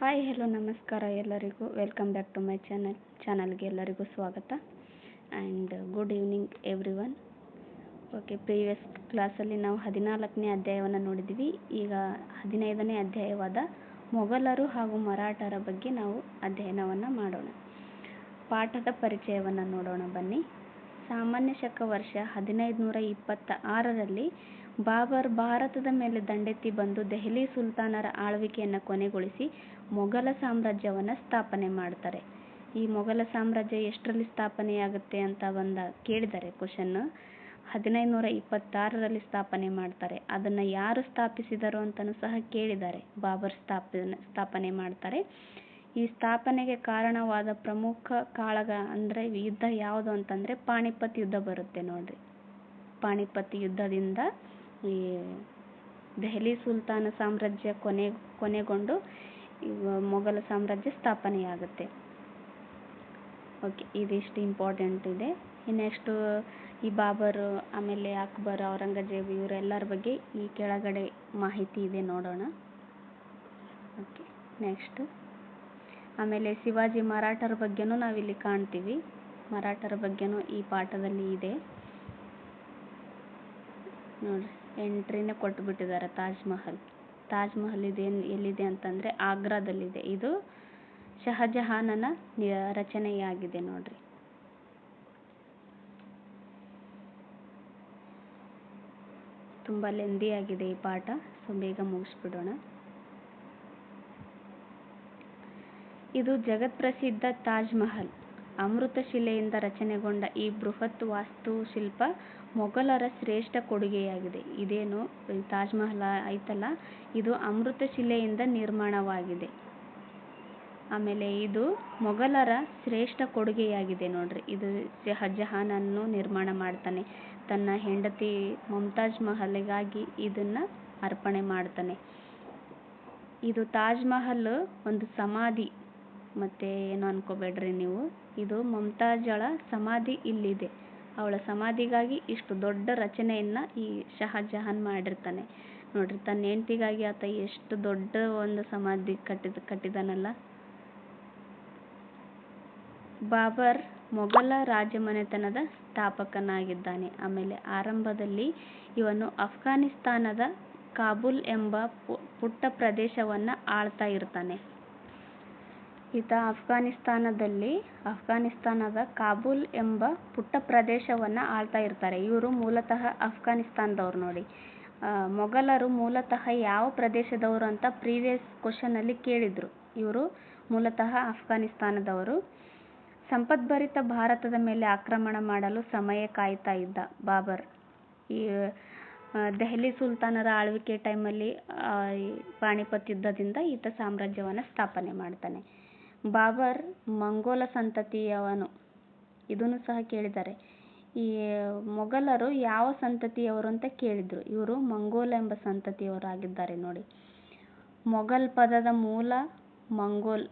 Hi hello ನಮಸ್ಕಾರ ಎಲ್ಲರಿಗೂ. Welcome back to my ಚಾನಲ್ಗೆ ಎಲ್ಲರಿಗೂ ಸ್ವಾಗತ and good evening every one. Okay, previous ಕ್ಲಾಸಲ್ಲಿ ನಾವು 14ನೇ ಅಧ್ಯಾಯವನ್ನು ನೋಡಿದ್ವಿ. ಈಗ 15ನೇ ಅಧ್ಯಾಯವಾದ ಮೊಘಲರು ಹಾಗೂ ಮರಾಠರ ಬಗ್ಗೆ ನಾವು ಅಧ್ಯಯನವನ್ನು ಮಾಡೋಣ. ಪಾಠದ ಪರಿಚಯವನ್ನು ನೋಡೋಣ ಬನ್ನಿ. ಸಾಮಾನ್ಯ ಶಕ ವರ್ಷ 1526ರಲ್ಲಿ ಬಾಬರ್ ಭಾರತದ ಮೇಲೆ ದಂಡೆತ್ತಿ ಬಂದು ದೆಹಲಿ ಸುಲ್ತಾನರ ಆಳ್ವಿಕೆಯನ್ನು ಕೊನೆಗೊಳಿಸಿ ಮೊಘಲ ಸಾಮ್ರಾಜ್ಯವನ್ನು ಸ್ಥಾಪನೆ ಮಾಡ್ತಾರೆ. ಈ ಮೊಘಲ ಸಾಮ್ರಾಜ್ಯ ಎಷ್ಟರಲ್ಲಿ ಸ್ಥಾಪನೆಯಾಗುತ್ತೆ ಅಂತ ಕೇಳಿದ್ದಾರೆ ಕ್ವಶನ್. 1526ರಲ್ಲಿ ಸ್ಥಾಪನೆ ಮಾಡ್ತಾರೆ. ಅದನ್ನು ಯಾರು ಸ್ಥಾಪಿಸಿದರು ಅಂತಲೂ ಸಹ ಕೇಳಿದ್ದಾರೆ. ಬಾಬರ್ ಸ್ಥಾಪನೆ ಮಾಡ್ತಾರೆ. ಈ ಸ್ಥಾಪನೆಗೆ ಕಾರಣವಾದ ಪ್ರಮುಖ ಕಾಳಗ ಅಂದರೆ ಯುದ್ಧ ಯಾವುದು ಅಂತಂದರೆ ಪಾಣಿಪತ್ ಯುದ್ಧ ಬರುತ್ತೆ ನೋಡ್ರಿ. ಪಾಣಿಪತ್ ಯುದ್ಧದಿಂದ ಈ ದೆಹಲಿ ಸುಲ್ತಾನ ಸಾಮ್ರಾಜ್ಯ ಕೊನೆಗೊಂಡು ಮೊಘಲ ಸಾಮ್ರಾಜ್ಯ ಸ್ಥಾಪನೆಯಾಗುತ್ತೆ. ಓಕೆ, ಇದಿಷ್ಟು ಇಂಪಾರ್ಟೆಂಟ್ ಇದೆ. ನೆಕ್ಸ್ಟು ಈ ಬಾಬರ್, ಆಮೇಲೆ ಅಕ್ಬರ್, ಔರಂಗಜೇಬ್ ಇವರೆಲ್ಲರ ಬಗ್ಗೆ ಈ ಕೆಳಗಡೆ ಮಾಹಿತಿ ಇದೆ, ನೋಡೋಣ. ಓಕೆ, ನೆಕ್ಸ್ಟ್ ಆಮೇಲೆ ಶಿವಾಜಿ ಮರಾಠರ ಬಗ್ಗೆನೂ ನಾವಿಲ್ಲಿ ಕಾಣ್ತೀವಿ. ಮರಾಠರ ಬಗ್ಗೆನೂ ಈ ಪಾಠದಲ್ಲಿ ಇದೆ ನೋಡ್ರಿ. ಎಂಟ್ರಿನೇ ಕೊಟ್ಟುಬಿಟ್ಟಿದ್ದಾರೆ. ತಾಜ್ ಮಹಲ್ ಇದೆ ಎಲ್ಲಿದೆ ಅಂತಂದರೆ ಆಗ್ರಾದಲ್ಲಿದೆ. ಇದು ಶಹಜಹಾನನ ರಚನೆಯಾಗಿದೆ ನೋಡ್ರಿ. ತುಂಬ ಲೆಂದಿ ಆಗಿದೆ ಈ ಪಾಠ, ಸೊ ಬೇಗ ಮುಗಿಸ್ಬಿಡೋಣ. ಇದು ಜಗತ್ಪ್ರಸಿದ್ಧ ತಾಜ್ ಮಹಲ್. ಅಮೃತ ಶಿಲೆಯಿಂದ ರಚನೆಗೊಂಡ ಈ ಬೃಹತ್ ವಾಸ್ತುಶಿಲ್ಪ ಮೊಘಲರ ಶ್ರೇಷ್ಠ ಕೊಡುಗೆಯಾಗಿದೆ. ಇದೇನು ತಾಜ್ ಮಹಲ್ ಐತಲ್ಲ, ಇದು ಅಮೃತ ಶಿಲೆಯಿಂದ ನಿರ್ಮಾಣವಾಗಿದೆ. ಆಮೇಲೆ ಇದು ಮೊಘಲರ ಶ್ರೇಷ್ಠ ಕೊಡುಗೆಯಾಗಿದೆ ನೋಡ್ರಿ. ಇದು ಶಹಜಹಾನನ್ನು ನಿರ್ಮಾಣ ಮಾಡ್ತಾನೆ. ತನ್ನ ಹೆಂಡತಿ ಮುಮ್ತಾಜ್ ಮಹಲ್ಗಾಗಿ ಇದನ್ನು ಅರ್ಪಣೆ ಮಾಡ್ತಾನೆ. ಇದು ತಾಜ್ ಮಹಲ್ ಒಂದು ಸಮಾಧಿ, ಮತ್ತೆ ಏನು ಅನ್ಕೋಬೇಡ್ರಿ ನೀವು. ಇದು ಮುಮ್ತಾಜಳ ಸಮಾಧಿ ಇಲ್ಲಿದೆ. ಅವಳ ಸಮಾಧಿಗಾಗಿ ಇಷ್ಟು ದೊಡ್ಡ ರಚನೆಯನ್ನು ಈ ಶಹಜಹಾನ್ ಮಾಡಿರ್ತಾನೆ ನೋಡ್ರಿ. ತನ್ನ ಹೆಂಡತಿಗಾಗಿ ಆತ ಎಷ್ಟು ದೊಡ್ಡ ಒಂದು ಸಮಾಧಿ ಕಟ್ಟಿದಾನಲ್ಲ. ಬಾಬರ್ ಮೊಘಲ ರಾಜಮನೆತನದ ಸ್ಥಾಪಕನಾಗಿದ್ದಾನೆ. ಆಮೇಲೆ ಆರಂಭದಲ್ಲಿ ಇವನು ಅಫ್ಘಾನಿಸ್ತಾನದ ಕಾಬೂಲ್ ಎಂಬ ಪುಟ್ಟ ಪ್ರದೇಶವನ್ನು ಆಳ್ತಾ ಇರ್ತಾನೆ. ಈತ ಅಫ್ಘಾನಿಸ್ತಾನದ ಕಾಬೂಲ್ ಎಂಬ ಪುಟ್ಟ ಪ್ರದೇಶವನ್ನು ಆಳ್ತಾ ಇರ್ತಾರೆ. ಇವರು ಮೂಲತಃ ಅಫ್ಘಾನಿಸ್ತಾನದವ್ರು ನೋಡಿ. ಮೊಘಲರು ಮೂಲತಃ ಯಾವ ಪ್ರದೇಶದವರು ಅಂತ ಪ್ರೀವಿಯಸ್ ಕ್ವಶನಲ್ಲಿ ಕೇಳಿದರು. ಇವರು ಮೂಲತಃ ಅಫ್ಘಾನಿಸ್ತಾನದವರು. ಸಂಪದ್ಭರಿತ ಭಾರತದ ಮೇಲೆ ಆಕ್ರಮಣ ಮಾಡಲು ಸಮಯ ಕಾಯ್ತಾ ಇದ್ದ ಬಾಬರ್ ಈ ದೆಹಲಿ ಸುಲ್ತಾನರ ಆಳ್ವಿಕೆ ಟೈಮಲ್ಲಿ ಪಾಣಿಪತ್ ಯುದ್ಧದಿಂದ ಈತ ಸಾಮ್ರಾಜ್ಯವನ್ನು ಸ್ಥಾಪನೆ ಮಾಡ್ತಾನೆ. ಬಾಬರ್ ಮಂಗೋಲ ಸಂತತಿಯವನು. ಇದನ್ನು ಸಹ ಕೇಳಿದ್ದಾರೆ. ಈ ಮೊಘಲರು ಯಾವ ಸಂತತಿಯವರು ಅಂತ ಕೇಳಿದರು. ಇವರು ಮಂಗೋಲ ಎಂಬ ಸಂತತಿಯವರಾಗಿದ್ದಾರೆ ನೋಡಿ. ಮೊಘಲ್ ಪದದ ಮೂಲ ಮಂಗೋಲ್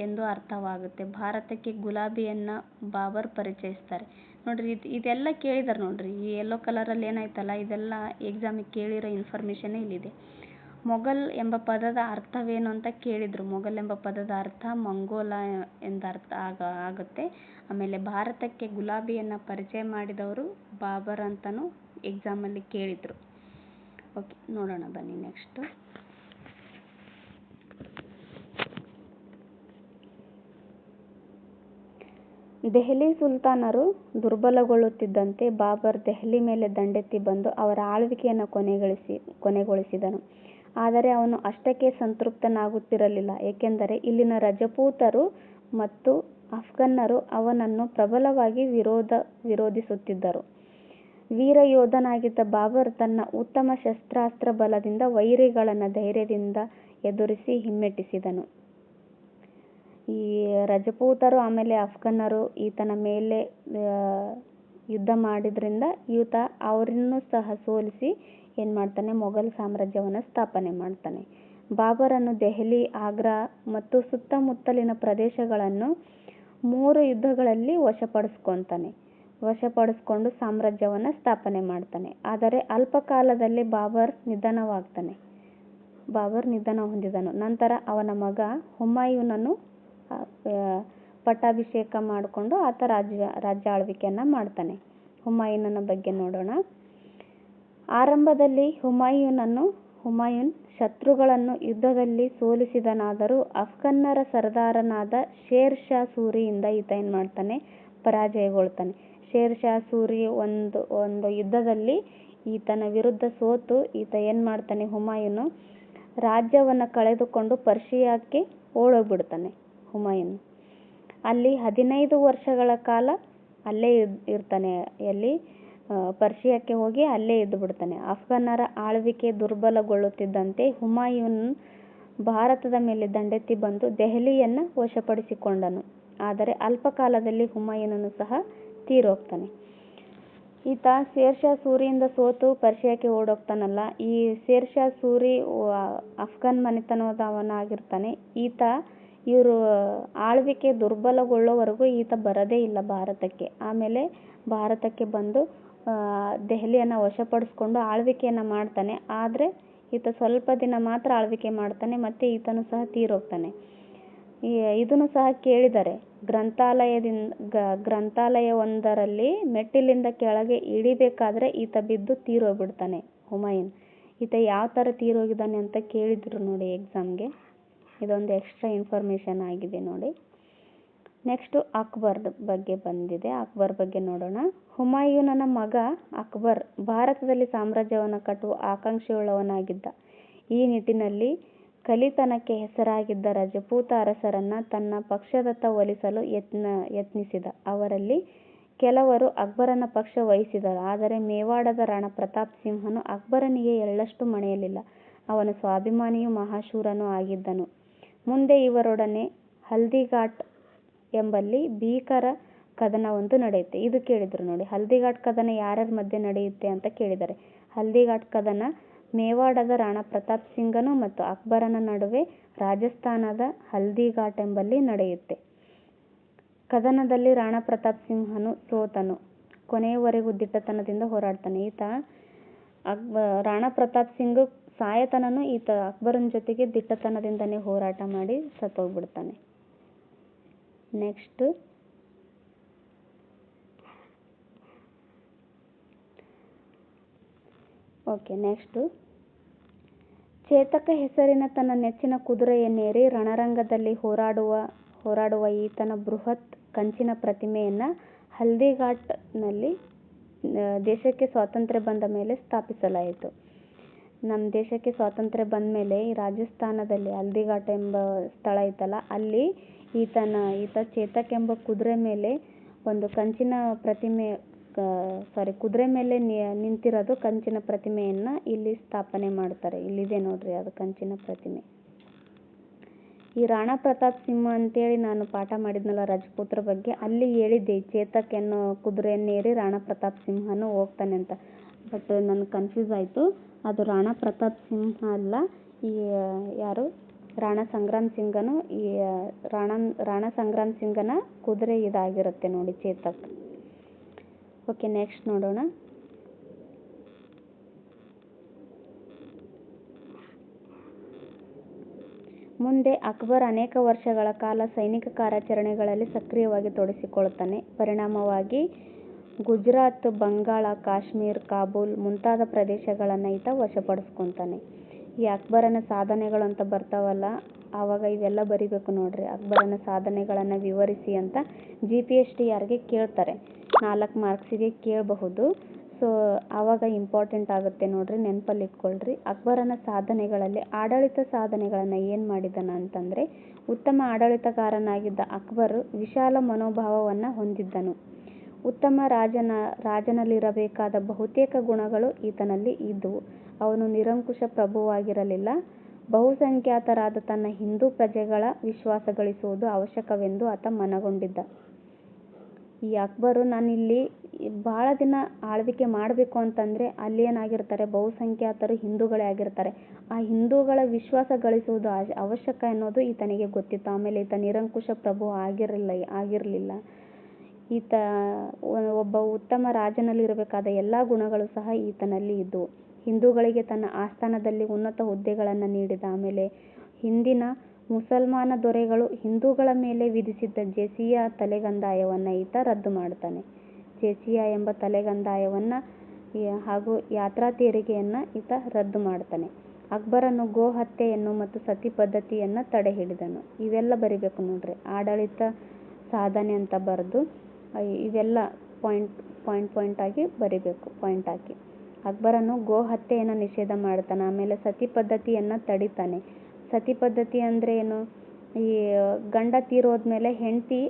ಎಂದು ಅರ್ಥವಾಗುತ್ತೆ. ಭಾರತಕ್ಕೆ ಗುಲಾಬಿಯನ್ನು ಬಾಬರ್ ಪರಿಚಯಿಸ್ತಾರೆ ನೋಡ್ರಿ. ಇದೆಲ್ಲ ಕೇಳಿದ್ದಾರೆ ನೋಡ್ರಿ. ಈ ಯೆಲ್ಲೋ ಕಲರಲ್ಲಿ ಏನಾಯ್ತಲ್ಲ, ಇದೆಲ್ಲ ಎಕ್ಸಾಮಿಗೆ ಕೇಳಿರೋ ಇನ್ಫಾರ್ಮೇಷನ್ ಇಲ್ಲಿದೆ. ಮೊಘಲ್ ಎಂಬ ಪದದ ಅರ್ಥವೇನು ಅಂತ ಕೇಳಿದರು. ಮೊಘಲ್ ಎಂಬ ಪದದ ಅರ್ಥ ಮಂಗೋಲ ಎಂದರ್ಥ ಆಗುತ್ತೆ. ಆಮೇಲೆ ಭಾರತಕ್ಕೆ ಗುಲಾಬಿಯನ್ನು ಪರಿಚಯ ಮಾಡಿದವರು ಬಾಬರ್ ಅಂತಲೂ ಎಕ್ಸಾಮಲ್ಲಿ ಕೇಳಿದರು. ಓಕೆ, ನೋಡೋಣ ಬನ್ನಿ ನೆಕ್ಸ್ಟ್. ದೆಹಲಿ ಸುಲ್ತಾನರು ದುರ್ಬಲಗೊಳ್ಳುತ್ತಿದ್ದಂತೆ ಬಾಬರ್ ದೆಹಲಿ ಮೇಲೆ ದಂಡೆತ್ತಿ ಬಂದು ಅವರ ಆಳ್ವಿಕೆಯನ್ನು ಕೊನೆಗೊಳಿಸಿದನು. ಆದರೆ ಅವನು ಅಷ್ಟಕ್ಕೆ ಸಂತೃಪ್ತನಾಗುತ್ತಿರಲಿಲ್ಲ. ಏಕೆಂದರೆ ಇಲ್ಲಿನ ರಜಪೂತರು ಮತ್ತು ಅಫ್ಘನ್ನರು ಅವನನ್ನು ಪ್ರಬಲವಾಗಿ ವಿರೋಧಿಸುತ್ತಿದ್ದರು. ವೀರ ಯೋಧನಾಗಿದ್ದ ಬಾಬರ್ ತನ್ನ ಉತ್ತಮ ಶಸ್ತ್ರಾಸ್ತ್ರ ಬಲದಿಂದ ವೈರಿಗಳನ್ನು ಧೈರ್ಯದಿಂದ ಎದುರಿಸಿ ಹಿಮ್ಮೆಟ್ಟಿಸಿದನು. ಈ ರಜಪೂತರು ಆಮೇಲೆ ಅಫ್ಘನ್ನರು ಈತನ ಮೇಲೆ ಯುದ್ಧ ಮಾಡಿದ್ರಿಂದ ಈತ ಅವರನ್ನು ಸಹ ಸೋಲಿಸಿ ಏನು ಮಾಡ್ತಾನೆ, ಮೊಘಲ್ ಸಾಮ್ರಾಜ್ಯವನ್ನು ಸ್ಥಾಪನೆ ಮಾಡ್ತಾನೆ. ಬಾಬರನು ದೆಹಲಿ, ಆಗ್ರಾ ಮತ್ತು ಸುತ್ತಮುತ್ತಲಿನ ಪ್ರದೇಶಗಳನ್ನು 3 ಯುದ್ಧಗಳಲ್ಲಿ ವಶಪಡಿಸ್ಕೊಂಡು ಸಾಮ್ರಾಜ್ಯವನ್ನು ಸ್ಥಾಪನೆ ಮಾಡ್ತಾನೆ. ಆದರೆ ಅಲ್ಪ ಕಾಲದಲ್ಲೇ ಬಾಬರ್ ನಿಧನವಾಗ್ತಾನೆ. ಬಾಬರ್ ನಿಧನ ಹೊಂದಿದನು. ನಂತರ ಅವನ ಮಗ ಹುಮಾಯೂನನು ಪಟ್ಟಾಭಿಷೇಕ ಮಾಡಿಕೊಂಡು ಆತ ರಾಜ್ಯ ಆಳ್ವಿಕೆಯನ್ನು ಮಾಡ್ತಾನೆ. ಹುಮಾಯೂನನ ಬಗ್ಗೆ ನೋಡೋಣ. ಆರಂಭದಲ್ಲಿ ಹುಮಾಯೂನ್ ಶತ್ರುಗಳನ್ನು ಯುದ್ಧದಲ್ಲಿ ಸೋಲಿಸಿದನಾದರೂ ಅಫ್ಘನ್ನರ ಸರ್ದಾರನಾದ ಶೇರ್ ಶಾ ಸೂರಿಯಿಂದ ಈತ ಏನು ಮಾಡ್ತಾನೆ, ಪರಾಜಯಗೊಳ್ತಾನೆ. ಶೇರ್ ಶಾ ಸೂರಿ ಒಂದು ಯುದ್ಧದಲ್ಲಿ ಈತನ ವಿರುದ್ಧ ಸೋತು ಈತ ಏನು ಮಾಡ್ತಾನೆ, ಹುಮಾಯೂನು ರಾಜ್ಯವನ್ನು ಕಳೆದುಕೊಂಡು ಪರ್ಷಿಯಾಕ್ಕೆ ಓಡೋಗ್ಬಿಡ್ತಾನೆ. ಹುಮಾಯೂನ್ ಅಲ್ಲಿ 15 ವರ್ಷಗಳ ಕಾಲ ಅಲ್ಲೇ ಇರ್ತಾನೆ. ಎಲ್ಲಿ? ಪರ್ಷಿಯಾಕ್ಕೆ ಹೋಗಿ ಅಲ್ಲೇ ಇದ್ದು ಬಿಡ್ತಾನೆ. ಅಫ್ಘನ್ನರ ಆಳ್ವಿಕೆ ದುರ್ಬಲಗೊಳ್ಳುತ್ತಿದ್ದಂತೆ ಹುಮಾಯೂನ್ ಭಾರತದ ಮೇಲೆ ದಂಡೆತ್ತಿ ಬಂದು ದೆಹಲಿಯನ್ನು ವಶಪಡಿಸಿಕೊಂಡನು. ಆದರೆ ಅಲ್ಪ ಕಾಲದಲ್ಲಿ ಹುಮಾಯೂನನು ಸಹ ತೀರೋಗ್ತಾನೆ. ಈತ ಶೇರ್ ಶಾ ಸೂರಿಯಿಂದ ಸೋತು ಪರ್ಷಿಯಾಕ್ಕೆ ಓಡೋಗ್ತಾನಲ್ಲ, ಈ ಶೇರ್ ಶಾ ಸೂರಿ ಅಫ್ಘನ್ ಮನೆತನದವನಾಗಿರ್ತಾನೆ. ಇವರು ಆಳ್ವಿಕೆ ದುರ್ಬಲಗೊಳ್ಳೋವರೆಗೂ ಈತ ಬರೋದೇ ಇಲ್ಲ ಭಾರತಕ್ಕೆ. ಆಮೇಲೆ ಭಾರತಕ್ಕೆ ಬಂದು ದೆಹಲಿಯನ್ನು ವಶಪಡಿಸ್ಕೊಂಡು ಆಳ್ವಿಕೆಯನ್ನು ಮಾಡ್ತಾನೆ. ಆದರೆ ಈತ ಸ್ವಲ್ಪ ದಿನ ಮಾತ್ರ ಆಳ್ವಿಕೆ ಮಾಡ್ತಾನೆ, ಮತ್ತು ಈತನು ಸಹ ತೀರೋಗ್ತಾನೆ. ಇದನ್ನು ಸಹ ಕೇಳಿದರೆ ಗ್ರಂಥಾಲಯವೊಂದರಲ್ಲಿ ಮೆಟ್ಟಿಲಿಂದ ಕೆಳಗೆ ಇಳಿಬೇಕಾದ್ರೆ ಈತ ಬಿದ್ದು ತೀರೋಗ್ಬಿಡ್ತಾನೆ ಹುಮಾಯೂನ್. ಈತ ಯಾವ ಥರ ತೀರೋಗಿದ್ದಾನೆ ಅಂತ ಕೇಳಿದ್ರು ನೋಡಿ ಎಕ್ಸಾಮ್ಗೆ. ಇದೊಂದು ಎಕ್ಸ್ಟ್ರಾ ಇನ್ಫಾರ್ಮೇಷನ್ ಆಗಿದೆ ನೋಡಿ. ನೆಕ್ಸ್ಟು ಅಕ್ಬರ್ ಬಗ್ಗೆ ಬಂದಿದೆ. ಅಕ್ಬರ್ ಬಗ್ಗೆ ನೋಡೋಣ. ಹುಮಾಯೂನನ ಮಗ ಅಕ್ಬರ್ ಭಾರತದಲ್ಲಿ ಸಾಮ್ರಾಜ್ಯವನ್ನು ಕಟ್ಟುವ ಆಕಾಂಕ್ಷೆಯುಳ್ಳವನಾಗಿದ್ದ. ಈ ನಿಟ್ಟಿನಲ್ಲಿ ಕಲಿತನಕ್ಕೆ ಹೆಸರಾಗಿದ್ದ ರಜಪೂತ ಅರಸರನ್ನು ತನ್ನ ಪಕ್ಷದತ್ತ ಒಲಿಸಲು ಯತ್ನಿಸಿದ. ಅವರಲ್ಲಿ ಕೆಲವರು ಅಕ್ಬರನ ಪಕ್ಷ ವಹಿಸಿದರು. ಆದರೆ ಮೇವಾಡದ ರಾಣಾ ಪ್ರತಾಪ್ ಸಿಂಹನು ಅಕ್ಬರನಿಗೆ ಎಳ್ಳಷ್ಟು ಮಣಿಯಲಿಲ್ಲ. ಅವನು ಸ್ವಾಭಿಮಾನಿಯೂ ಮಹಾಶೂರನೂ ಆಗಿದ್ದನು. ಮುಂದೆ ಇವರೊಡನೆ ಹಲ್ದಿಘಾಟ್ ಎಂಬಲ್ಲಿ ಭೀಕರ ಕದನವೊಂದು ನಡೆಯುತ್ತೆ. ಇದು ಕೇಳಿದ್ರು ನೋಡಿ. ಹಲ್ದಿಘಾಟ್ ಕದನ ಯಾರ್ಯಾರ ಮಧ್ಯೆ ನಡೆಯುತ್ತೆ ಅಂತ ಕೇಳಿದ್ದಾರೆ. ಹಲ್ದಿಘಾಟ್ ಕದನ ಮೇವಾಡದ ರಾಣಾ ಪ್ರತಾಪ್ ಸಿಂಗನು ಮತ್ತು ಅಕ್ಬರನ ನಡುವೆ ರಾಜಸ್ಥಾನದ ಹಲ್ದಿಘಾಟ್ ಎಂಬಲ್ಲಿ ನಡೆಯುತ್ತೆ. ಕದನದಲ್ಲಿ ರಾಣಾ ಪ್ರತಾಪ್ ಸಿಂಹನು ಸೋತನು. ಕೊನೆಯವರೆಗೂ ದಿಟ್ಟತನದಿಂದ ಹೋರಾಡ್ತಾನೆ. ರಾಣಾ ಪ್ರತಾಪ್ ಸಿಂಗ್ ಸಾಯತನನು ಈತ ಅಕ್ಬರನ ಜೊತೆಗೆ ದಿಟ್ಟತನದಿಂದನೇ ಹೋರಾಟ ಮಾಡಿ ಸತ್ತೋಗ್ಬಿಡ್ತಾನೆ. ನೆಕ್ಸ್ಟ್ ಚೇತಕ ಹೆಸರಿನ ತನ್ನ ನೆಚ್ಚಿನ ಕುದುರೆಯನ್ನೇರಿ ರಣರಂಗದಲ್ಲಿ ಹೋರಾಡುವ ಈತನ ಬೃಹತ್ ಕಂಚಿನ ಪ್ರತಿಮೆಯನ್ನು ಹಲ್ದಿಘಾಟ್ನಲ್ಲಿ ದೇಶಕ್ಕೆ ಸ್ವಾತಂತ್ರ್ಯ ಬಂದ ಮೇಲೆ ಸ್ಥಾಪಿಸಲಾಯಿತು. ನಮ್ಮ ದೇಶಕ್ಕೆ ಸ್ವಾತಂತ್ರ್ಯ ಬಂದ ಮೇಲೆ ಈ ರಾಜಸ್ಥಾನದಲ್ಲಿ ಹಲ್ದಿಘಾಟ್ ಎಂಬ ಸ್ಥಳ ಐತಲ್ಲ, ಅಲ್ಲಿ ಈತ ಚೇತಕ್ ಎಂಬ ಕುದುರೆ ಮೇಲೆ ಒಂದು ಕಂಚಿನ ಪ್ರತಿಮೆ ಕುದುರೆ ಮೇಲೆ ನಿಂತಿರೋದು ಕಂಚಿನ ಪ್ರತಿಮೆಯನ್ನು ಇಲ್ಲಿ ಸ್ಥಾಪನೆ ಮಾಡ್ತಾರೆ. ಇಲ್ಲಿದೆ ನೋಡ್ರಿ ಅದು ಕಂಚಿನ ಪ್ರತಿಮೆ. ಈ ರಾಣಾ ಪ್ರತಾಪ್ ಸಿಂಹ ಅಂತೇಳಿ ನಾನು ಪಾಠ ಮಾಡಿದ್ನಲ್ಲ ರಜಪೂತರ ಬಗ್ಗೆ, ಅಲ್ಲಿ ಹೇಳಿದ್ದೆ ಚೇತಕ್ ಅನ್ನೋ ಕುದುರೆಯನ್ನೇರಿ ರಾಣಾ ಪ್ರತಾಪ್ ಸಿಂಹನು ಹೋಗ್ತಾನೆ ಅಂತ. ಬಟ್ ನನಗೆ ಕನ್ಫ್ಯೂಸ್ ಆಯಿತು. ಅದು ರಾಣಾ ಪ್ರತಾಪ್ ಸಿಂಹ ಅಲ್ಲ, ಯಾರು ರಾಣಾ ಸಂಗ್ರಾಮ್ ಸಿಂಗನು ರಾಣಾ ಸಂಗ್ರಾಮ್ ಸಿಂಗನ ಕುದುರೆ ಇದಾಗಿರುತ್ತೆ ನೋಡಿ ಚೇತಕ್. ಓಕೆ, ನೆಕ್ಸ್ಟ್ ನೋಡೋಣ. ಮುಂದೆ ಅಕ್ಬರ್ ಅನೇಕ ವರ್ಷಗಳ ಕಾಲ ಸೈನಿಕ ಕಾರ್ಯಾಚರಣೆಗಳಲ್ಲಿ ಸಕ್ರಿಯವಾಗಿ ತೊಡಗಿಸಿಕೊಳ್ಳುತ್ತಾನೆ. ಪರಿಣಾಮವಾಗಿ ಗುಜರಾತ್, ಬಂಗಾಳ, ಕಾಶ್ಮೀರ್, ಕಾಬೂಲ್ ಮುಂತಾದ ಪ್ರದೇಶಗಳನ್ನು ಈತ ವಶಪಡಿಸ್ಕೊತಾನೆ. ಈ ಅಕ್ಬರನ ಸಾಧನೆಗಳು ಅಂತ ಬರ್ತಾವಲ್ಲ, ಆವಾಗ ಇವೆಲ್ಲ ಬರಿಬೇಕು ನೋಡ್ರಿ. ಅಕ್ಬರನ ಸಾಧನೆಗಳನ್ನು ವಿವರಿಸಿ ಅಂತ GPSTRಗೆ ಕೇಳ್ತಾರೆ. 4 ಮಾರ್ಕ್ಸಿಗೆ ಕೇಳಬಹುದು. ಸೊ ಆವಾಗ ಇಂಪಾರ್ಟೆಂಟ್ ಆಗುತ್ತೆ ನೋಡ್ರಿ, ನೆನಪಲ್ಲಿ ಇಟ್ಕೊಳ್ರಿ. ಅಕ್ಬರನ ಸಾಧನೆಗಳಲ್ಲಿ ಆಡಳಿತ ಸಾಧನೆಗಳನ್ನು ಏನು ಮಾಡಿದನ ಅಂತಂದರೆ, ಉತ್ತಮ ಆಡಳಿತಗಾರನಾಗಿದ್ದ ಅಕ್ಬರ್ ವಿಶಾಲ ಮನೋಭಾವವನ್ನು ಹೊಂದಿದ್ದನು. ಉತ್ತಮ ರಾಜನಲ್ಲಿರಬೇಕಾದ ಬಹುತೇಕ ಗುಣಗಳು ಈತನಲ್ಲಿ ಇದ್ದುವು. ಅವನು ನಿರಂಕುಶ ಪ್ರಭುವಾಗಿರಲಿಲ್ಲ. ಬಹುಸಂಖ್ಯಾತರಾದ ತನ್ನ ಹಿಂದೂ ಪ್ರಜೆಗಳ ವಿಶ್ವಾಸ ಗಳಿಸುವುದು ಅವಶ್ಯಕವೆಂದು ಆತ ಮನಗೊಂಡಿದ್ದ. ಈ ಅಕ್ಬರು ನಾನಿಲ್ಲಿ ಭಾಳ ದಿನ ಆಳ್ವಿಕೆ ಮಾಡಬೇಕು ಅಂತಂದರೆ ಅಲ್ಲಿ ಏನಾಗಿರ್ತಾರೆ, ಬಹುಸಂಖ್ಯಾತರು ಹಿಂದೂಗಳೇ ಆಗಿರ್ತಾರೆ. ಆ ಹಿಂದೂಗಳ ವಿಶ್ವಾಸ ಗಳಿಸುವುದು ಅವಶ್ಯಕ ಅನ್ನೋದು ಈತನಿಗೆ ಗೊತ್ತಿತ್ತು. ಆಮೇಲೆ ಈತ ನಿರಂಕುಶ ಪ್ರಭು ಆಗಿರಲಿಲ್ಲ. ಈತ ಒಬ್ಬ ಉತ್ತಮ ರಾಜನಲ್ಲಿರಬೇಕಾದ ಎಲ್ಲ ಗುಣಗಳು ಸಹ ಈತನಲ್ಲಿ ಇದ್ದವು. ಹಿಂದೂಗಳಿಗೆ ತನ್ನ ಆಸ್ಥಾನದಲ್ಲಿ ಉನ್ನತ ಹುದ್ದೆಗಳನ್ನು ನೀಡಿದ. ಆಮೇಲೆ ಹಿಂದಿನ ಮುಸಲ್ಮಾನ ದೊರೆಗಳು ಹಿಂದೂಗಳ ಮೇಲೆ ವಿಧಿಸಿದ್ದ ಜೆಸಿಯಾ ತಲೆಗಂದಾಯವನ್ನು ಈತ ರದ್ದು ಮಾಡ್ತಾನೆ. ಜೆಸಿಯಾ ಎಂಬ ತಲೆಗಂದಾಯವನ್ನು ಹಾಗೂ ಯಾತ್ರಾ ತೆರಿಗೆಯನ್ನು ಈತ ರದ್ದು ಮಾಡ್ತಾನೆ. ಅಕ್ಬರನು ಗೋ ಹತ್ಯೆಯನ್ನು ಮತ್ತು ಸತಿ ಪದ್ಧತಿಯನ್ನು ತಡೆ ಹಿಡಿದನು. ಇವೆಲ್ಲ ಬರಿಬೇಕು ನೋಡ್ರಿ, ಆಡಳಿತ ಸಾಧನೆ ಅಂತ ಬರೆದು ಇವೆಲ್ಲ ಪಾಯಿಂಟ್ ಆಗಿ ಬರಿಬೇಕು, ಪಾಯಿಂಟ್ ಹಾಕಿ. ಅಕ್ಬರನು ಗೋ ಹತ್ಯೆಯನ್ನು ನಿಷೇಧ ಮಾಡ್ತಾನೆ. ಆಮೇಲೆ ಸತಿ ಪದ್ಧತಿಯನ್ನು ತಡಿತಾನೆ. ಸತಿ ಪದ್ಧತಿ ಅಂದರೆ ಏನು? ಈ ಗಂಡ ತೀರೋದ್ಮೇಲೆ ಹೆಂಡತಿ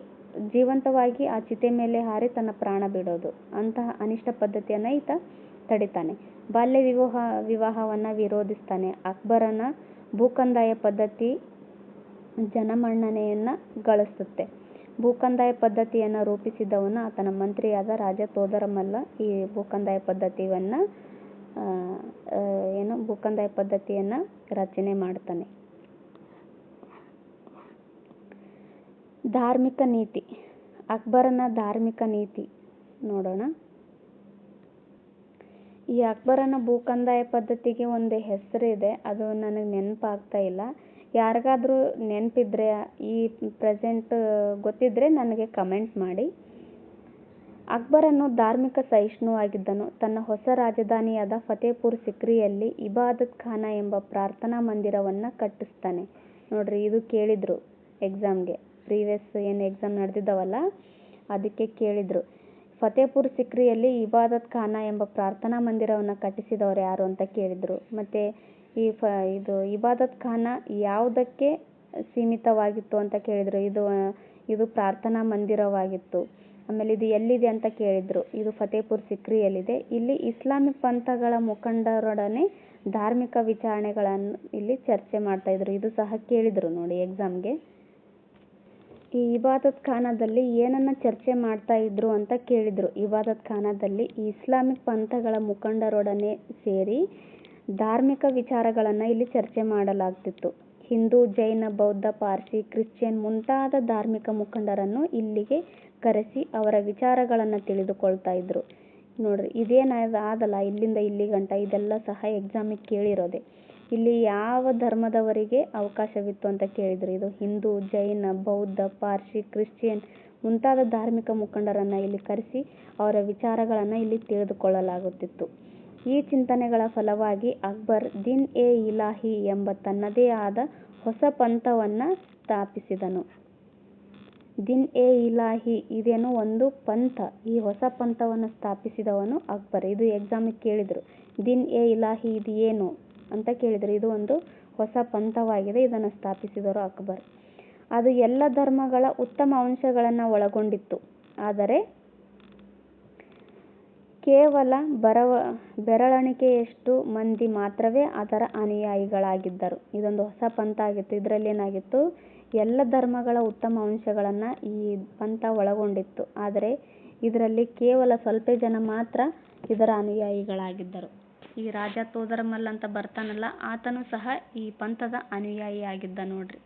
ಜೀವಂತವಾಗಿ ಆ ಚಿತೆ ಮೇಲೆ ಹಾರಿ ತನ್ನ ಪ್ರಾಣ ಬಿಡೋದು, ಅಂತಹ ಅನಿಷ್ಟ ಪದ್ಧತಿಯನ್ನು ಈತ ತಡಿತಾನೆ. ಬಾಲ್ಯ ವಿವಾಹವನ್ನು ವಿರೋಧಿಸ್ತಾನೆ. ಅಕ್ಬರನ ಭೂಕಂದಾಯ ಪದ್ಧತಿ ಜನಮನ್ನಣೆಯನ್ನು ಗಳಿಸುತ್ತೆ. ಭೂಕಂದಾಯ ಪದ್ಧತಿಯನ್ನು ರೂಪಿಸಿದವನು ಆತನ ಮಂತ್ರಿಯಾದ ರಾಜ ತೋದರಮಲ್ಲ. ಈ ಭೂಕಂದಾಯ ಪದ್ಧತಿಯನ್ನು ರಚನೆ ಮಾಡ್ತಾನೆ. ಧಾರ್ಮಿಕ ನೀತಿ. ಅಕ್ಬರನ ಧಾರ್ಮಿಕ ನೀತಿ ನೋಡೋಣ. ಈ ಅಕ್ಬರನ ಭೂಕಂದಾಯ ಪದ್ಧತಿಗೆ ಒಂದು ಹೆಸರಿದೆ, ಅದು ನನಗೆ ನೆನಪಾಗ್ತಾ ಇಲ್ಲ. ಯಾರಿಗಾದ್ರೂ ನೆನಪಿದ್ರೆ, ಈ ಪ್ರೆಸೆಂಟ್ ಗೊತ್ತಿದ್ರೆ ನನಗೆ ಕಮೆಂಟ್ ಮಾಡಿ. ಅಕ್ಬರನು ಧಾರ್ಮಿಕ ಸಹಿಷ್ಣುವಾಗಿದ್ದನು. ತನ್ನ ಹೊಸ ರಾಜಧಾನಿಯಾದ ಫತೇಪುರ್ ಸಿಕ್ರಿಯಲ್ಲಿ ಇಬಾದತ್ ಖಾನ ಎಂಬ ಪ್ರಾರ್ಥನಾ ಮಂದಿರವನ್ನು ಕಟ್ಟಿಸ್ತಾನೆ. ನೋಡ್ರಿ, ಇದು ಕೇಳಿದ್ರು ಎಕ್ಸಾಮ್ಗೆ, ಪ್ರೀವಿಯಸ್ ಏನು ಎಕ್ಸಾಮ್ ನಡೆದಿದ್ದಾವಲ್ಲ ಅದಕ್ಕೆ ಕೇಳಿದ್ರು. ಫತೇಪುರ್ ಸಿಕ್ರಿಯಲ್ಲಿ ಇಬಾದತ್ ಖಾನ ಎಂಬ ಪ್ರಾರ್ಥನಾ ಮಂದಿರವನ್ನು ಕಟ್ಟಿಸಿದವರು ಯಾರು ಅಂತ ಕೇಳಿದ್ರು. ಮತ್ತು ಇದು ಇಬಾದತ್ ಖಾನ ಯಾವುದಕ್ಕೆ ಸೀಮಿತವಾಗಿತ್ತು ಅಂತ ಕೇಳಿದರು. ಇದು ಪ್ರಾರ್ಥನಾ ಮಂದಿರವಾಗಿತ್ತು. ಆಮೇಲೆ ಇದು ಎಲ್ಲಿದೆ ಅಂತ ಕೇಳಿದರು. ಇದು ಫತೇಪುರ್ ಸಿಕ್ರಿಯಲ್ಲಿದೆ. ಇಲ್ಲಿ ಇಸ್ಲಾಮಿಕ್ ಪಂಥಗಳ ಮುಖಂಡರೊಡನೆ ಧಾರ್ಮಿಕ ವಿಚಾರಣೆಗಳನ್ನು ಇಲ್ಲಿ ಚರ್ಚೆ ಮಾಡ್ತಾಯಿದ್ರು. ಇದು ಸಹ ಕೇಳಿದರು ನೋಡಿ ಎಕ್ಸಾಮ್ಗೆ. ಈ ಇಬಾದತ್ ಖಾನದಲ್ಲಿ ಏನನ್ನ ಚರ್ಚೆ ಮಾಡ್ತಾ ಇದ್ರು ಅಂತ ಕೇಳಿದರು. ಇಬಾದತ್ ಖಾನದಲ್ಲಿ ಇಸ್ಲಾಮಿಕ್ ಪಂಥಗಳ ಮುಖಂಡರೊಡನೆ ಸೇರಿ ಧಾರ್ಮಿಕ ವಿಚಾರಗಳನ್ನು ಇಲ್ಲಿ ಚರ್ಚೆ ಮಾಡಲಾಗ್ತಿತ್ತು. ಹಿಂದೂ, ಜೈನ, ಬೌದ್ಧ, ಪಾರ್ಸಿ, ಕ್ರಿಶ್ಚಿಯನ್ ಮುಂತಾದ ಧಾರ್ಮಿಕ ಮುಖಂಡರನ್ನು ಇಲ್ಲಿಗೆ ಕರೆಸಿ ಅವರ ವಿಚಾರಗಳನ್ನು ತಿಳಿದುಕೊಳ್ತಾ ಇದ್ರು. ನೋಡ್ರಿ, ಆದಲ್ಲ ಇಲ್ಲಿಂದ ಇಲ್ಲಿ ಗಂಟ ಇದೆಲ್ಲ ಸಹ ಎಕ್ಸಾಮಿಗೆ ಕೇಳಿರೋದೆ. ಇಲ್ಲಿ ಯಾವ ಧರ್ಮದವರಿಗೆ ಅವಕಾಶವಿತ್ತು ಅಂತ ಕೇಳಿದ್ರು. ಇದು ಹಿಂದೂ, ಜೈನ, ಬೌದ್ಧ, ಪಾರ್ಸಿ, ಕ್ರಿಶ್ಚಿಯನ್ ಮುಂತಾದ ಧಾರ್ಮಿಕ ಮುಖಂಡರನ್ನು ಇಲ್ಲಿ ಕರೆಸಿ ಅವರ ವಿಚಾರಗಳನ್ನು ಇಲ್ಲಿ ತಿಳಿದುಕೊಳ್ಳಲಾಗುತ್ತಿತ್ತು. ಈ ಚಿಂತನೆಗಳ ಫಲವಾಗಿ ಅಕ್ಬರ್ ದಿನ್-ಎ-ಇಲಾಹಿ ಎಂಬ ತನ್ನದೇ ಆದ ಹೊಸ ಪಂಥವನ್ನು ಸ್ಥಾಪಿಸಿದನು. ದಿನ್-ಎ-ಇಲಾಹಿ ಇದೇನು ಒಂದು ಪಂಥ. ಈ ಹೊಸ ಪಂಥವನ್ನು ಸ್ಥಾಪಿಸಿದವನು ಅಕ್ಬರ್. ಇದು ಎಕ್ಸಾಮಿಗೆ ಕೇಳಿದರು. ದಿನ್-ಎ-ಇಲಾಹಿ ಇದು ಏನು ಅಂತ ಕೇಳಿದರು. ಇದು ಒಂದು ಹೊಸ ಪಂಥವಾಗಿದೆ, ಇದನ್ನು ಸ್ಥಾಪಿಸಿದವರು ಅಕ್ಬರ್. ಅದು ಎಲ್ಲ ಧರ್ಮಗಳ ಉತ್ತಮ ಅಂಶಗಳನ್ನು ಒಳಗೊಂಡಿತ್ತು. ಆದರೆ ಕೇವಲ ಬೆರಳೆಣಿಕೆಯಷ್ಟು ಮಂದಿ ಮಾತ್ರವೇ ಅದರ ಅನುಯಾಯಿಗಳಾಗಿದ್ದರು. ಇದೊಂದು ಹೊಸ ಪಂಥ ಆಗಿತ್ತು. ಇದರಲ್ಲಿ ಏನಾಗಿತ್ತು? ಎಲ್ಲ ಧರ್ಮಗಳ ಉತ್ತಮ ಅಂಶಗಳನ್ನು ಈ ಪಂಥ ಒಳಗೊಂಡಿತ್ತು. ಆದರೆ ಇದರಲ್ಲಿ ಕೇವಲ ಸ್ವಲ್ಪ ಜನ ಮಾತ್ರ ಇದರ ಅನುಯಾಯಿಗಳಾಗಿದ್ದರು. ಈ ರಾಜ ತೋದರಮಲ್ ಅಂತ ಬರ್ತಾನಲ್ಲ, ಆತನು ಸಹ ಈ ಪಂಥದ ಅನುಯಾಯಿ ಆಗಿದ್ದ ನೋಡ್ರಿ.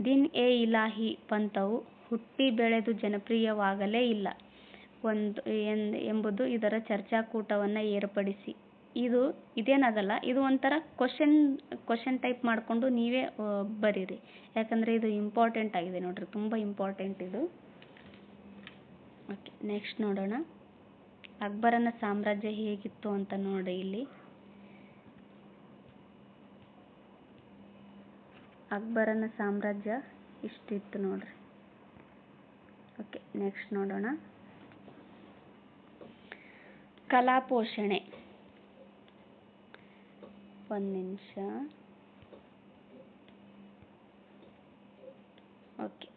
ದಿನ್-ಎ-ಇಲಾಹಿ ಪಂಥವು ಹುಟ್ಟಿ ಬೆಳೆದು ಜನಪ್ರಿಯವಾಗಲೇ ಇಲ್ಲ ಎಂಬುದು ಇದರ ಚರ್ಚಾಕೂಟವನ್ನು ಏರ್ಪಡಿಸಿ. ಇದೇನಾಗಲ್ಲ, ಇದು ಒಂಥರ ಕ್ವಶನ್ ಟೈಪ್ ಮಾಡಿಕೊಂಡು ನೀವೇ ಬರೀರಿ. ಯಾಕಂದರೆ ಇದು ಇಂಪಾರ್ಟೆಂಟ್ ಆಗಿದೆ ನೋಡ್ರಿ, ತುಂಬ ಇಂಪಾರ್ಟೆಂಟ್ ಇದು. ಓಕೆ, ನೆಕ್ಸ್ಟ್ ನೋಡೋಣ. ಅಕ್ಬರನ ಸಾಮ್ರಾಜ್ಯ ಹೇಗಿತ್ತು ಅಂತ ನೋಡಿ. ಇಲ್ಲಿ ಅಕ್ಬರನ ಸಾಮ್ರಾಜ್ಯ ಇಷ್ಟಿತ್ತು ನೋಡ್ರಿ. ಓಕೆ, ನೆಕ್ಸ್ಟ್ ನೋಡೋಣ. ಕಲಾ ಪೋಷಣೆ. ಒಂದು ನಿಮಿಷ. ಓಕೆ,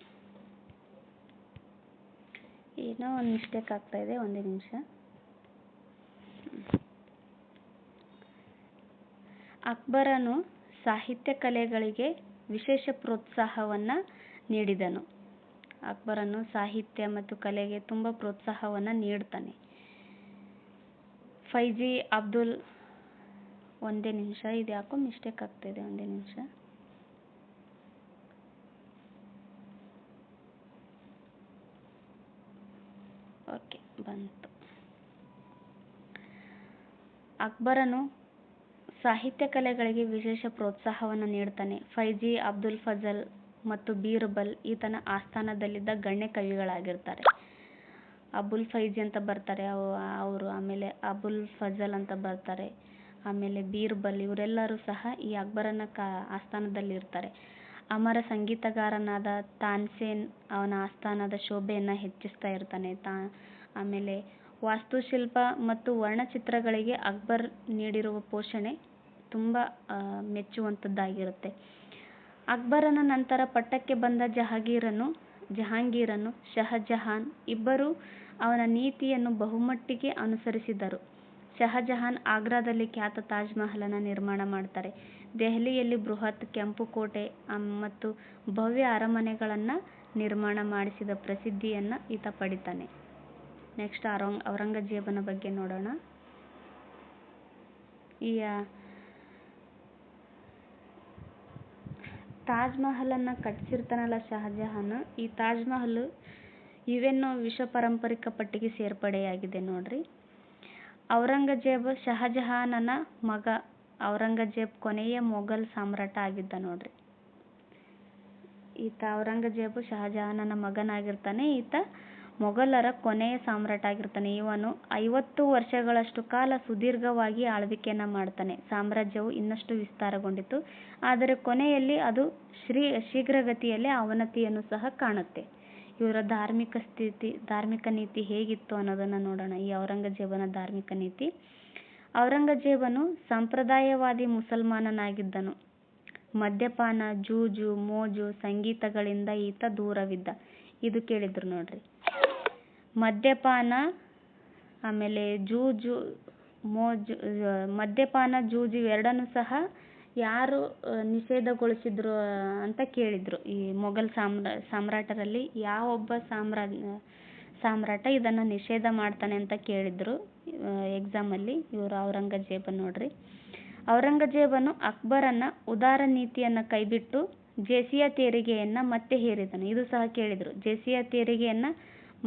ಏನೋ ಒಂದು ಮಿಸ್ಟೇಕ್ ಆಗ್ತಾ ಇದೆ, ಒಂದೇ ನಿಮಿಷ. ಅಕ್ಬರನು ಸಾಹಿತ್ಯ ಕಲೆಗಳಿಗೆ ವಿಶೇಷ ಪ್ರೋತ್ಸಾಹವನ್ನು ನೀಡಿದನು. ಅಕ್ಬರನು ಸಾಹಿತ್ಯ ಮತ್ತು ಕಲೆಗೆ ತುಂಬ ಪ್ರೋತ್ಸಾಹವನ್ನು ನೀಡ್ತಾನೆ. ಫೈಜಿ ಅಬ್ದುಲ್, ಒಂದೇ ನಿಮಿಷ, ಇದು ಯಾಕೋ ಮಿಸ್ಟೇಕ್ ಆಗ್ತಾಯಿದೆ, ಒಂದೇ ನಿಮಿಷ. ಓಕೆ, ಬಂತು. ಅಕ್ಬರನು ಸಾಹಿತ್ಯ ಕಲೆಗಳಿಗೆ ವಿಶೇಷ ಪ್ರೋತ್ಸಾಹವನ್ನು ನೀಡ್ತಾನೆ. ಫೈಜಿ, ಅಬ್ದುಲ್ ಫಜಲ್ ಮತ್ತು ಬೀರ್ಬಲ್ ಈತನ ಆಸ್ಥಾನದಲ್ಲಿದ್ದ ಗಣ್ಯ ಕವಿಗಳಾಗಿರ್ತಾರೆ. ಅಬುಲ್ ಫೈಜಿ ಅಂತ ಬರ್ತಾರೆ ಅವರು, ಆಮೇಲೆ ಅಬುಲ್ ಫಜಲ್ ಅಂತ ಬರ್ತಾರೆ, ಆಮೇಲೆ ಬೀರ್ಬಲ್, ಇವರೆಲ್ಲರೂ ಸಹ ಈ ಅಕ್ಬರನ ಆಸ್ಥಾನದಲ್ಲಿ ಇರ್ತಾರೆ. ಅಮರ ಸಂಗೀತಗಾರನಾದ ತಾನ್ಸೇನ್ ಅವನ ಆಸ್ಥಾನದ ಶೋಭೆಯನ್ನು ಹೆಚ್ಚಿಸ್ತಾ ಇರ್ತಾನೆ. ಆಮೇಲೆ ವಾಸ್ತುಶಿಲ್ಪ ಮತ್ತು ವರ್ಣಚಿತ್ರಗಳಿಗೆ ಅಕ್ಬರ್ ನೀಡಿರುವ ಪೋಷಣೆ ತುಂಬ ಮೆಚ್ಚುವಂಥದ್ದಾಗಿರುತ್ತೆ. ಅಕ್ಬರನ ನಂತರ ಪಟ್ಟಕ್ಕೆ ಬಂದ ಜಹಾಂಗೀರನು ಶಹಜಹಾನ್ ಇಬ್ಬರೂ ಅವನ ನೀತಿಯನ್ನು ಬಹುಮಟ್ಟಿಗೆ ಅನುಸರಿಸಿದರು. ಶಹಜಹಾನ್ ಆಗ್ರಾದಲ್ಲಿ ಖ್ಯಾತ ತಾಜ್ ಮಹಲನ್ನು ನಿರ್ಮಾಣ ಮಾಡ್ತಾರೆ. ದೆಹಲಿಯಲ್ಲಿ ಬೃಹತ್ ಕೆಂಪು ಕೋಟೆ ಮತ್ತು ಭವ್ಯ ಅರಮನೆಗಳನ್ನು ನಿರ್ಮಾಣ ಮಾಡಿಸಿದ ಪ್ರಸಿದ್ಧಿಯನ್ನು ಈತ ಪಡಿತಾನೆ. ನೆಕ್ಸ್ಟ್ ಔರಂಗಜೇಬನ ಬಗ್ಗೆ ನೋಡೋಣ. ಈ ತಾಜ್ ಮಹಲನ್ನು ಕಟ್ಟಿಸಿರ್ತಾನಲ್ಲ ಶಹಜಹಾನ್, ಈ ತಾಜ್ ಮಹಲ್ ಇವೆನ್ನೋ ವಿಶ್ವ ಪಾರಂಪರಿಕ ಪಟ್ಟಿಗೆ ಸೇರ್ಪಡೆಯಾಗಿದೆ ನೋಡ್ರಿ. ಔರಂಗಜೇಬ ಶಹಜಹಾನನ ಮಗ. ಔರಂಗಜೇಬ್ ಕೊನೆಯ ಮೊಘಲ್ ಸಾಮ್ರಾಟ ಆಗಿದ್ದ ನೋಡ್ರಿ. ಈತ ಔರಂಗಜೇಬು ಶಹಜಹಾನನ ಮಗನಾಗಿರ್ತಾನೆ. ಈತ ಮೊಘಲರ ಕೊನೆಯ ಸಾಮ್ರಾಟ ಆಗಿರ್ತಾನೆ. ಇವನು 50 ವರ್ಷಗಳಷ್ಟು ಕಾಲ ಸುದೀರ್ಘವಾಗಿ ಆಳ್ವಿಕೆಯನ್ನು ಮಾಡ್ತಾನೆ. ಸಾಮ್ರಾಜ್ಯವು ಇನ್ನಷ್ಟು ವಿಸ್ತಾರಗೊಂಡಿತು, ಆದರೆ ಕೊನೆಯಲ್ಲಿ ಅದು ಶೀಘ್ರಗತಿಯಲ್ಲಿ ಅವನತಿಯನ್ನು ಸಹ ಕಾಣುತ್ತೆ. ಇವರ ಧಾರ್ಮಿಕ ನೀತಿ ಹೇಗಿತ್ತು ಅನ್ನೋದನ್ನು ನೋಡೋಣ. ಈ ಔರಂಗಜೇಬನ ಧಾರ್ಮಿಕ ನೀತಿ. ಔರಂಗಜೇಬನು ಸಂಪ್ರದಾಯವಾದಿ ಮುಸಲ್ಮಾನನಾಗಿದ್ದನು. ಮದ್ಯಪಾನ, ಜೂಜು, ಮೋಜು, ಸಂಗೀತಗಳಿಂದ ಈತ ದೂರವಿದ್ದ. ಇದು ಕೇಳಿದ್ರು ನೋಡ್ರಿ. ಮದ್ಯಪಾನ, ಆಮೇಲೆ ಮದ್ಯಪಾನ, ಜೂಜು ಇವೆರಡನ್ನೂ ಸಹ ಯಾರು ನಿಷೇಧಗೊಳಿಸಿದ್ರು ಅಂತ ಕೇಳಿದ್ರು. ಈ ಮೊಘಲ್ ಸಾಮ್ರಾಟರಲ್ಲಿ ಯಾವೊಬ್ಬ ಸಾಮ್ರಾಟ ಇದನ್ನು ನಿಷೇಧ ಮಾಡ್ತಾನೆ ಅಂತ ಕೇಳಿದ್ರು ಎಕ್ಸಾಮಲ್ಲಿ. ಇವರು ಔರಂಗಜೇಬ ನೋಡ್ರಿ. ಔರಂಗಜೇಬನು ಅಕ್ಬರನ ಉದಾರ ನೀತಿಯನ್ನು ಕೈಬಿಟ್ಟು ಜೇಸಿಯಾ ತೆರಿಗೆಯನ್ನು ಮತ್ತೆ ಹೇರಿದನು. ಇದು ಸಹ ಕೇಳಿದ್ರು. ಜೇಸಿಯಾ ತೆರಿಗೆಯನ್ನು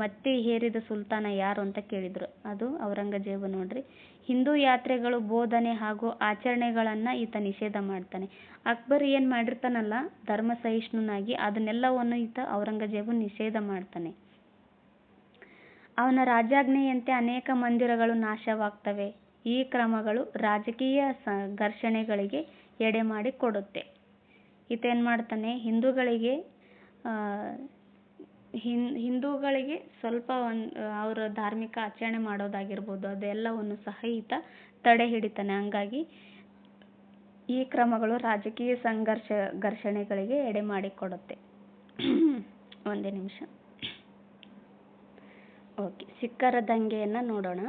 ಮತ್ತೆ ಹೇರಿದ ಸುಲ್ತಾನ ಯಾರು ಅಂತ ಕೇಳಿದ್ರು. ಅದು ಔರಂಗಜೇಬ ನೋಡ್ರಿ. ಹಿಂದೂ ಯಾತ್ರೆಗಳು, ಬೋಧನೆ ಹಾಗೂ ಆಚರಣೆಗಳನ್ನು ಈತ ನಿಷೇಧ ಮಾಡ್ತಾನೆ. ಅಕ್ಬರ್ ಏನು ಮಾಡಿರ್ತಾನಲ್ಲ ಧರ್ಮ ಸಹಿಷ್ಣುನಾಗಿ, ಅದನ್ನೆಲ್ಲವನ್ನು ಈತ ಔರಂಗಜೇಬ ನಿಷೇಧ ಮಾಡ್ತಾನೆ. ಅವನ ರಾಜಾಜ್ಞೆಯಂತೆ ಅನೇಕ ಮಂದಿರಗಳು ನಾಶವಾಗ್ತವೆ. ಈ ಕ್ರಮಗಳು ರಾಜಕೀಯ ಘರ್ಷಣೆಗಳಿಗೆ ಎಡೆ ಮಾಡಿ ಕೊಡುತ್ತೆ. ಈತ ಏನು ಮಾಡ್ತಾನೆ, ಹಿಂದೂಗಳಿಗೆ ಸ್ವಲ್ಪ ಅವರ ಧಾರ್ಮಿಕ ಆಚರಣೆ ಮಾಡೋದಾಗಿರ್ಬೋದು, ಅದೆಲ್ಲವನ್ನು ಸಹ ಈತ ತಡೆ ಹಿಡಿತಾನೆ. ಹಂಗಾಗಿ ಈ ಕ್ರಮಗಳು ರಾಜಕೀಯ ಘರ್ಷಣೆಗಳಿಗೆ ಎಡೆ ಮಾಡಿಕೊಡುತ್ತೆ. ಒಂದೇ ನಿಮಿಷ. ಓಕೆ, ಸಿಖ್ಖರ ದಂಗೆಯನ್ನು ನೋಡೋಣ.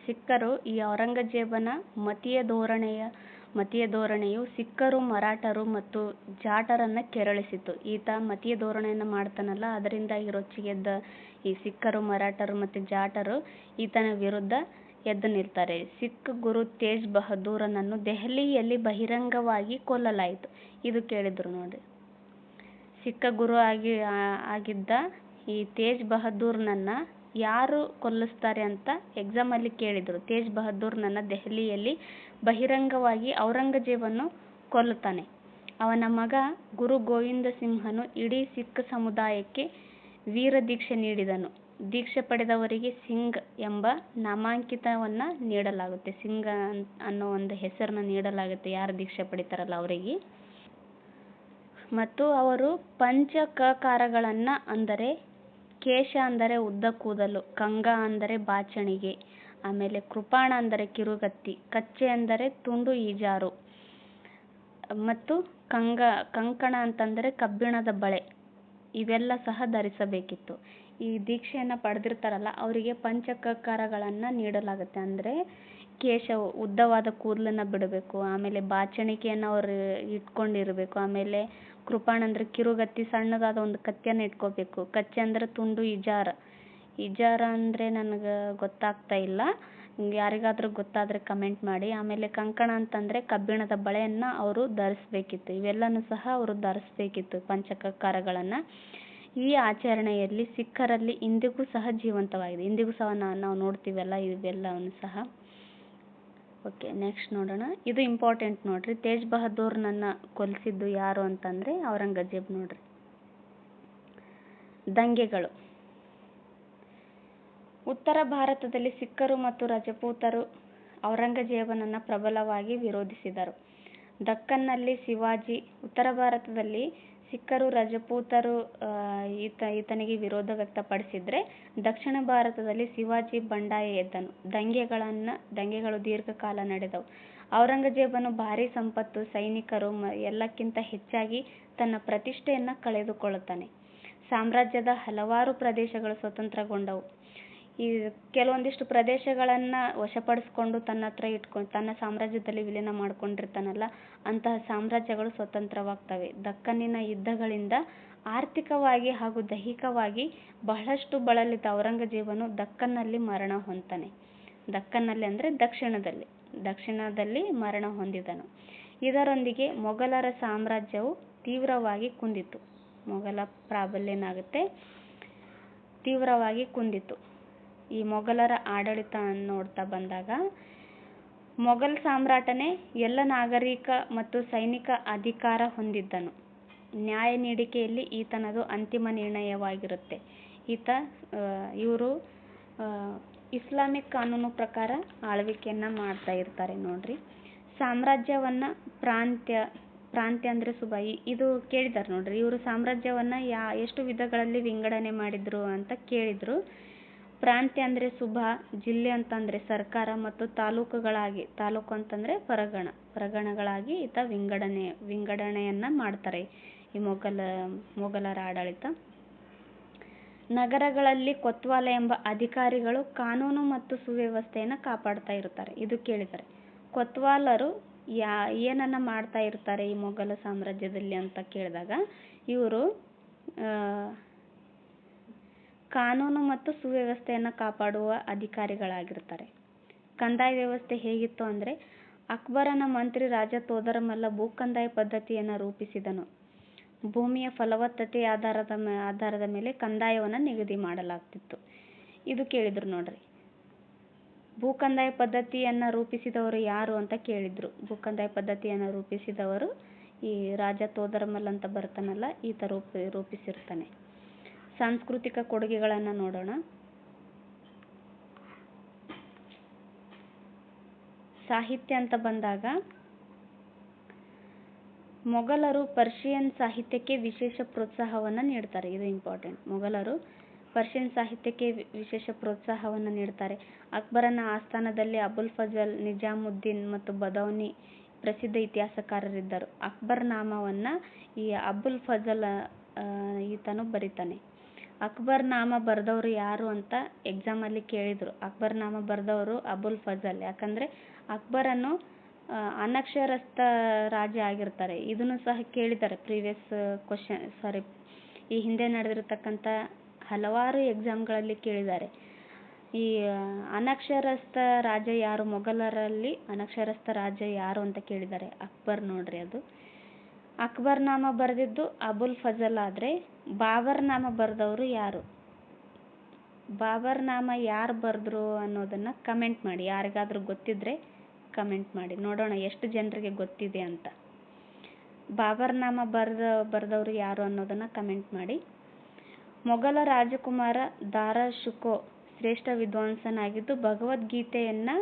ಸಿಖ್ಖರು ಈ ಔರಂಗಜೇಬನ ಮತೀಯ ಧೋರಣೆಯು ಸಿಖ್ಖರು, ಮರಾಠರು ಮತ್ತು ಜಾಟರನ್ನು ಕೆರಳಿಸಿತು. ಈತ ಮತೀಯ ಧೋರಣೆಯನ್ನು ಮಾಡ್ತಾನಲ್ಲ, ಅದರಿಂದಾಗಿ ರೊಚ್ಚಿಗೆದ್ದ ಈ ಸಿಖ್ಖರು, ಮರಾಠರು ಮತ್ತು ಜಾಟರು ಈತನ ವಿರುದ್ಧ ಎದ್ದು ನಿಲ್ತಾರೆ. ಸಿಖ್ ಗುರು ತೇಜ್ ಬಹದ್ದೂರನನ್ನು ದೆಹಲಿಯಲ್ಲಿ ಬಹಿರಂಗವಾಗಿ ಕೊಲ್ಲಲಾಯಿತು. ಇದು ಕೇಳಿದ್ರು ನೋಡಿ. ಸಿಖ್ ಗುರು ಆಗಿದ್ದ ಈ ತೇಜ್ ಬಹದ್ದೂರ್ನನ್ನ ಯಾರು ಕೊಲ್ಲಿಸ್ತಾರೆ ಅಂತ ಎಕ್ಸಾಮಲ್ಲಿ ಕೇಳಿದ್ರು. ತೇಜ್ ಬಹದ್ದೂರ್ನನ್ನ ದೆಹಲಿಯಲ್ಲಿ ಬಹಿರಂಗವಾಗಿ ಔರಂಗಜೇಬನು ಕೊಲ್ಲುತ್ತಾನೆ. ಅವನ ಮಗ ಗುರು ಗೋವಿಂದ ಸಿಂಹನು ಇಡೀ ಸಿಖ್ ಸಮುದಾಯಕ್ಕೆ ವೀರ ದೀಕ್ಷೆ ನೀಡಿದನು. ದೀಕ್ಷೆ ಪಡೆದವರಿಗೆ ಸಿಂಗ್ ಎಂಬ ನಾಮಾಂಕಿತವನ್ನು ನೀಡಲಾಗುತ್ತೆ. ಸಿಂಗ್ ಅನ್ನೋ ಒಂದು ಹೆಸರನ್ನ ನೀಡಲಾಗುತ್ತೆ ಯಾರು ದೀಕ್ಷೆ ಪಡಿತಾರಲ್ಲ ಅವರಿಗೆ. ಮತ್ತು ಅವರು ಪಂಚಕಕಾರಗಳನ್ನು, ಅಂದರೆ ಕೇಶ ಅಂದರೆ ಉದ್ದ ಕೂದಲು, ಕಂಗ ಅಂದರೆ ಬಾಚಣಿಗೆ, ಆಮೇಲೆ ಕೃಪಾಣ ಅಂದರೆ ಕಿರುಗತ್ತಿ, ಕಚ್ಚೆ ಅಂದರೆ ತುಂಡು ಈಜಾರು, ಮತ್ತು ಕಂಕಣ ಅಂತಂದರೆ ಕಬ್ಬಿಣದ ಬಳೆ, ಇವೆಲ್ಲ ಸಹ ಧರಿಸಬೇಕಿತ್ತು. ಈ ದೀಕ್ಷೆಯನ್ನು ಪಡೆದಿರ್ತಾರಲ್ಲ ಅವರಿಗೆ ಪಂಚಕಕಾರಗಳನ್ನು ನೀಡಲಾಗುತ್ತೆ. ಅಂದರೆ ಉದ್ದವಾದ ಕೂದಲನ್ನು ಬಿಡಬೇಕು, ಆಮೇಲೆ ಬಾಚಣಿಕೆಯನ್ನು ಅವರು ಇಟ್ಕೊಂಡಿರಬೇಕು, ಆಮೇಲೆ ಕೃಪಾಣ ಅಂದರೆ ಕಿರುಗತ್ತಿ, ಸಣ್ಣದಾದ ಒಂದು ಕತ್ತಿಯನ್ನು ಇಟ್ಕೋಬೇಕು, ಕಚ್ಚೆ ಅಂದರೆ ತುಂಡು ಇಜಾರ ಅಂದರೆ ನನಗೆ ಗೊತ್ತಾಗ್ತಾ ಇಲ್ಲ, ಯಾರಿಗಾದರೂ ಗೊತ್ತಾದರೆ ಕಮೆಂಟ್ ಮಾಡಿ. ಆಮೇಲೆ ಕಂಕಣ ಅಂತಂದರೆ ಕಬ್ಬಿಣದ ಬಳೆಯನ್ನು ಅವರು ಧರಿಸಬೇಕಿತ್ತು. ಇವೆಲ್ಲನೂ ಸಹ ಅವರು ಧರಿಸಬೇಕಿತ್ತು ಪಂಚಕಕಾರಗಳನ್ನು. ಈ ಆಚರಣೆಯಲ್ಲಿ ಸಿಖ್ಖರಲ್ಲಿ ಇಂದಿಗೂ ಸಹ ಜೀವಂತವಾಗಿದೆ. ಇಂದಿಗೂ ಸಹ ನಾವು ನೋಡ್ತೀವಲ್ಲ ಇವೆಲ್ಲವನ್ನು ಸಹ. ಓಕೆ, ನೆಕ್ಸ್ಟ್ ನೋಡೋಣ. ಇದು ಇಂಪಾರ್ಟೆಂಟ್ ನೋಡ್ರಿ. ತೇಜ್ ಬಹದ್ದೂರ್ನನ್ನು ಕೊಲ್ಲಿಸಿದ್ದು ಯಾರು ಅಂತಂದರೆ ಔರಂಗಜೇಬ್ ನೋಡ್ರಿ. ದಂಗೆಗಳು. ಉತ್ತರ ಭಾರತದಲ್ಲಿ ಸಿಖ್ಖರು ಮತ್ತು ರಜಪೂತರು ಔರಂಗಜೇಬನನ್ನು ಪ್ರಬಲವಾಗಿ ವಿರೋಧಿಸಿದರು. ದಕ್ಕನ್ನಲ್ಲಿ ಶಿವಾಜಿ, ಉತ್ತರ ಭಾರತದಲ್ಲಿ ಸಿಖ್ಖರು ರಜಪೂತರು ಈತನಿಗೆ ವಿರೋಧ ವ್ಯಕ್ತಪಡಿಸಿದರೆ, ದಕ್ಷಿಣ ಭಾರತದಲ್ಲಿ ಶಿವಾಜಿ ಬಂಡಾಯ ಎದ್ದನು. ದಂಗೆಗಳು ದೀರ್ಘಕಾಲ ನಡೆದವು. ಔರಂಗಜೇಬನು ಭಾರೀ ಸಂಪತ್ತು, ಸೈನಿಕರು ಎಲ್ಲಕ್ಕಿಂತ ಹೆಚ್ಚಾಗಿ ತನ್ನ ಪ್ರತಿಷ್ಠೆಯನ್ನು ಕಳೆದುಕೊಳ್ಳುತ್ತಾನೆ. ಸಾಮ್ರಾಜ್ಯದ ಹಲವಾರು ಪ್ರದೇಶಗಳು ಸ್ವತಂತ್ರಗೊಂಡವು. ಈ ಕೆಲವೊಂದಿಷ್ಟು ಪ್ರದೇಶಗಳನ್ನು ವಶಪಡಿಸ್ಕೊಂಡು ತನ್ನ ಸಾಮ್ರಾಜ್ಯದಲ್ಲಿ ವಿಲೀನ ಮಾಡ್ಕೊಂಡಿರ್ತಾನಲ್ಲ, ಅಂತಹ ಸಾಮ್ರಾಜ್ಯಗಳು ಸ್ವತಂತ್ರವಾಗ್ತವೆ. ದಕ್ಕನ್ನಿನ ಯುದ್ಧಗಳಿಂದ ಆರ್ಥಿಕವಾಗಿ ಹಾಗೂ ದೈಹಿಕವಾಗಿ ಬಹಳಷ್ಟು ಬಳಲಿದ್ದ ಔರಂಗಜೇಬನು ದಕ್ಕನ್ನಲ್ಲಿ ಮರಣ ಹೊಂದ್ತಾನೆ. ದಕ್ಕನ್ನಲ್ಲಿ ಅಂದರೆ ದಕ್ಷಿಣದಲ್ಲಿ ಮರಣ ಹೊಂದಿದನು. ಇದರೊಂದಿಗೆ ಮೊಘಲರ ಸಾಮ್ರಾಜ್ಯವು ತೀವ್ರವಾಗಿ ಕುಂದಿತು. ಮೊಘಲ ಪ್ರಾಬಲ್ಯ ಏನಾಗುತ್ತೆ, ತೀವ್ರವಾಗಿ ಕುಂದಿತು. ಈ ಮೊಘಲರ ಆಡಳಿತ ನೋಡ್ತಾ ಬಂದಾಗ, ಮೊಘಲ್ ಸಾಮ್ರಾಟನೇ ಎಲ್ಲ ನಾಗರಿಕ ಮತ್ತು ಸೈನಿಕ ಅಧಿಕಾರ ಹೊಂದಿದ್ದನು. ನ್ಯಾಯ ನೀಡಿಕೆಯಲ್ಲಿ ಈತನದು ಅಂತಿಮ ನಿರ್ಣಯವಾಗಿರುತ್ತೆ. ಇವರು ಇಸ್ಲಾಮಿಕ್ ಕಾನೂನು ಪ್ರಕಾರ ಆಳ್ವಿಕೆಯನ್ನು ಮಾಡ್ತಾ ಇರ್ತಾರೆ ನೋಡ್ರಿ. ಸಾಮ್ರಾಜ್ಯವನ್ನು ಪ್ರಾಂತ್ಯ ಅಂದರೆ ಸುಬಾಯಿ ಇದು ಕೇಳಿದ್ದಾರೆ ನೋಡ್ರಿ. ಇವರು ಸಾಮ್ರಾಜ್ಯವನ್ನು ಎಷ್ಟು ವಿಧಗಳಲ್ಲಿ ವಿಂಗಡಣೆ ಮಾಡಿದ್ರು ಅಂತ ಕೇಳಿದ್ರು. ಪ್ರಾಂತ್ಯ ಅಂದರೆ ಸುಬಾ, ಜಿಲ್ಲೆ ಅಂತಂದರೆ ಸರ್ಕಾರ, ಮತ್ತು ತಾಲೂಕು ಅಂತಂದರೆ ಪರಗಣಗಳಾಗಿ ಈತ ವಿಂಗಡಣೆಯನ್ನು ಮಾಡ್ತಾರೆ ಈ ಮೊಘಲರ ಆಡಳಿತ. ನಗರಗಳಲ್ಲಿ ಕೊತ್ವಾಲ ಎಂಬ ಅಧಿಕಾರಿಗಳು ಕಾನೂನು ಮತ್ತು ಸುವ್ಯವಸ್ಥೆಯನ್ನು ಕಾಪಾಡ್ತಾ ಇರ್ತಾರೆ. ಇದು ಕೇಳಿದ್ದಾರೆ. ಕೊತ್ವಾಲರು ಏನನ್ನ ಮಾಡ್ತಾ ಇರ್ತಾರೆ ಈ ಮೊಘಲ ಸಾಮ್ರಾಜ್ಯದಲ್ಲಿ ಅಂತ ಕೇಳಿದಾಗ, ಇವರು ಕಾನೂನು ಮತ್ತು ಸುವ್ಯವಸ್ಥೆಯನ್ನು ಕಾಪಾಡುವ ಅಧಿಕಾರಿಗಳಾಗಿರ್ತಾರೆ. ಕಂದಾಯ ವ್ಯವಸ್ಥೆ ಹೇಗಿತ್ತು ಅಂದರೆ, ಅಕ್ಬರನ ಮಂತ್ರಿ ರಾಜ ತೋದರಮಲ್ಲ ಭೂಕಂದಾಯ ಪದ್ಧತಿಯನ್ನು ರೂಪಿಸಿದನು. ಭೂಮಿಯ ಫಲವತ್ತತೆಯ ಆಧಾರದ ಮೇಲೆ ಕಂದಾಯವನ್ನು ನಿಗದಿ ಮಾಡಲಾಗ್ತಿತ್ತು. ಇದು ಕೇಳಿದ್ರು ನೋಡ್ರಿ. ಭೂಕಂದಾಯ ಪದ್ಧತಿಯನ್ನು ರೂಪಿಸಿದವರು ಯಾರು ಅಂತ ಕೇಳಿದ್ರು. ಭೂಕಂದಾಯ ಪದ್ಧತಿಯನ್ನು ರೂಪಿಸಿದವರು ಈ ರಾಜ ತೋದರಮಲ್ ಅಂತ ಬರ್ತಾನಲ್ಲ, ಈತ ರೂಪಿಸಿರ್ತಾನೆ. ಸಾಂಸ್ಕೃತಿಕ ಕೊಡುಗೆಗಳನ್ನು ನೋಡೋಣ. ಸಾಹಿತ್ಯ ಅಂತ ಬಂದಾಗ, ಮೊಘಲರು ಪರ್ಷಿಯನ್ ಸಾಹಿತ್ಯಕ್ಕೆ ವಿಶೇಷ ಪ್ರೋತ್ಸಾಹವನ್ನು ನೀಡ್ತಾರೆ. ಇದು ಇಂಪಾರ್ಟೆಂಟ್. ಮೊಘಲರು ಪರ್ಷಿಯನ್ ಸಾಹಿತ್ಯಕ್ಕೆ ವಿಶೇಷ ಪ್ರೋತ್ಸಾಹವನ್ನು ನೀಡ್ತಾರೆ. ಅಕ್ಬರನ ಆಸ್ಥಾನದಲ್ಲಿ ಅಬುಲ್ ಫಜಲ್, ನಿಜಾಮುದ್ದೀನ್ ಮತ್ತು ಬದೌನಿ ಪ್ರಸಿದ್ಧ ಇತಿಹಾಸಕಾರರಿದ್ದರು. ಅಕ್ಬರ್ ನಾಮವನ್ನು ಈ ಅಬುಲ್ ಫಜಲ್ ಈತನು ಬರಿತಾನೆ. ಅಕ್ಬರ್ ನಾಮ ಬರೆದವರು ಯಾರು ಅಂತ ಎಕ್ಸಾಮಲ್ಲಿ ಕೇಳಿದರು. ಅಕ್ಬರ್ ನಾಮ ಬರೆದವರು ಅಬುಲ್ ಫಜಲ್. ಯಾಕಂದರೆ ಅಕ್ಬರನು ಅನಕ್ಷರಸ್ಥ ರಾಜ ಆಗಿರ್ತಾರೆ. ಇದನ್ನು ಸಹ ಕೇಳಿದ್ದಾರೆ ಈ ಹಿಂದೆ ನಡೆದಿರತಕ್ಕಂಥ ಹಲವಾರು ಎಕ್ಸಾಮ್ಗಳಲ್ಲಿ ಕೇಳಿದ್ದಾರೆ. ಈ ಅನಕ್ಷರಸ್ಥ ರಾಜ ಯಾರು, ಮೊಘಲರಲ್ಲಿ ಅನಕ್ಷರಸ್ಥ ರಾಜ ಯಾರು ಅಂತ ಕೇಳಿದ್ದಾರೆ. ಅಕ್ಬರ್ ನೋಡ್ರಿ. ಅದು ಅಕ್ಬರ್ ನಾಮ ಬರೆದಿದ್ದು ಅಬುಲ್ ಫಜಲ್ ಆದರೆ, ಬಾಬರ್ ನಾಮ ಬರೆದವರು ಯಾರು? ಬಾಬರ್ ನಾಮ ಯಾರು ಬರೆದ್ರು ಅನ್ನೋದನ್ನು ಕಮೆಂಟ್ ಮಾಡಿ. ಯಾರಿಗಾದ್ರೂ ಗೊತ್ತಿದ್ರೆ ಕಮೆಂಟ್ ಮಾಡಿ, ನೋಡೋಣ ಎಷ್ಟು ಜನರಿಗೆ ಗೊತ್ತಿದೆ ಅಂತ. ಬಾಬರ್ ನಾಮ ಬರೆದವರು ಯಾರು ಅನ್ನೋದನ್ನು ಕಮೆಂಟ್ ಮಾಡಿ. ಮೊಘಲ ರಾಜಕುಮಾರ ದಾರಾ ಶುಕೋ ಶ್ರೇಷ್ಠ ವಿದ್ವಾಂಸನಾಗಿದ್ದು ಭಗವದ್ಗೀತೆಯನ್ನು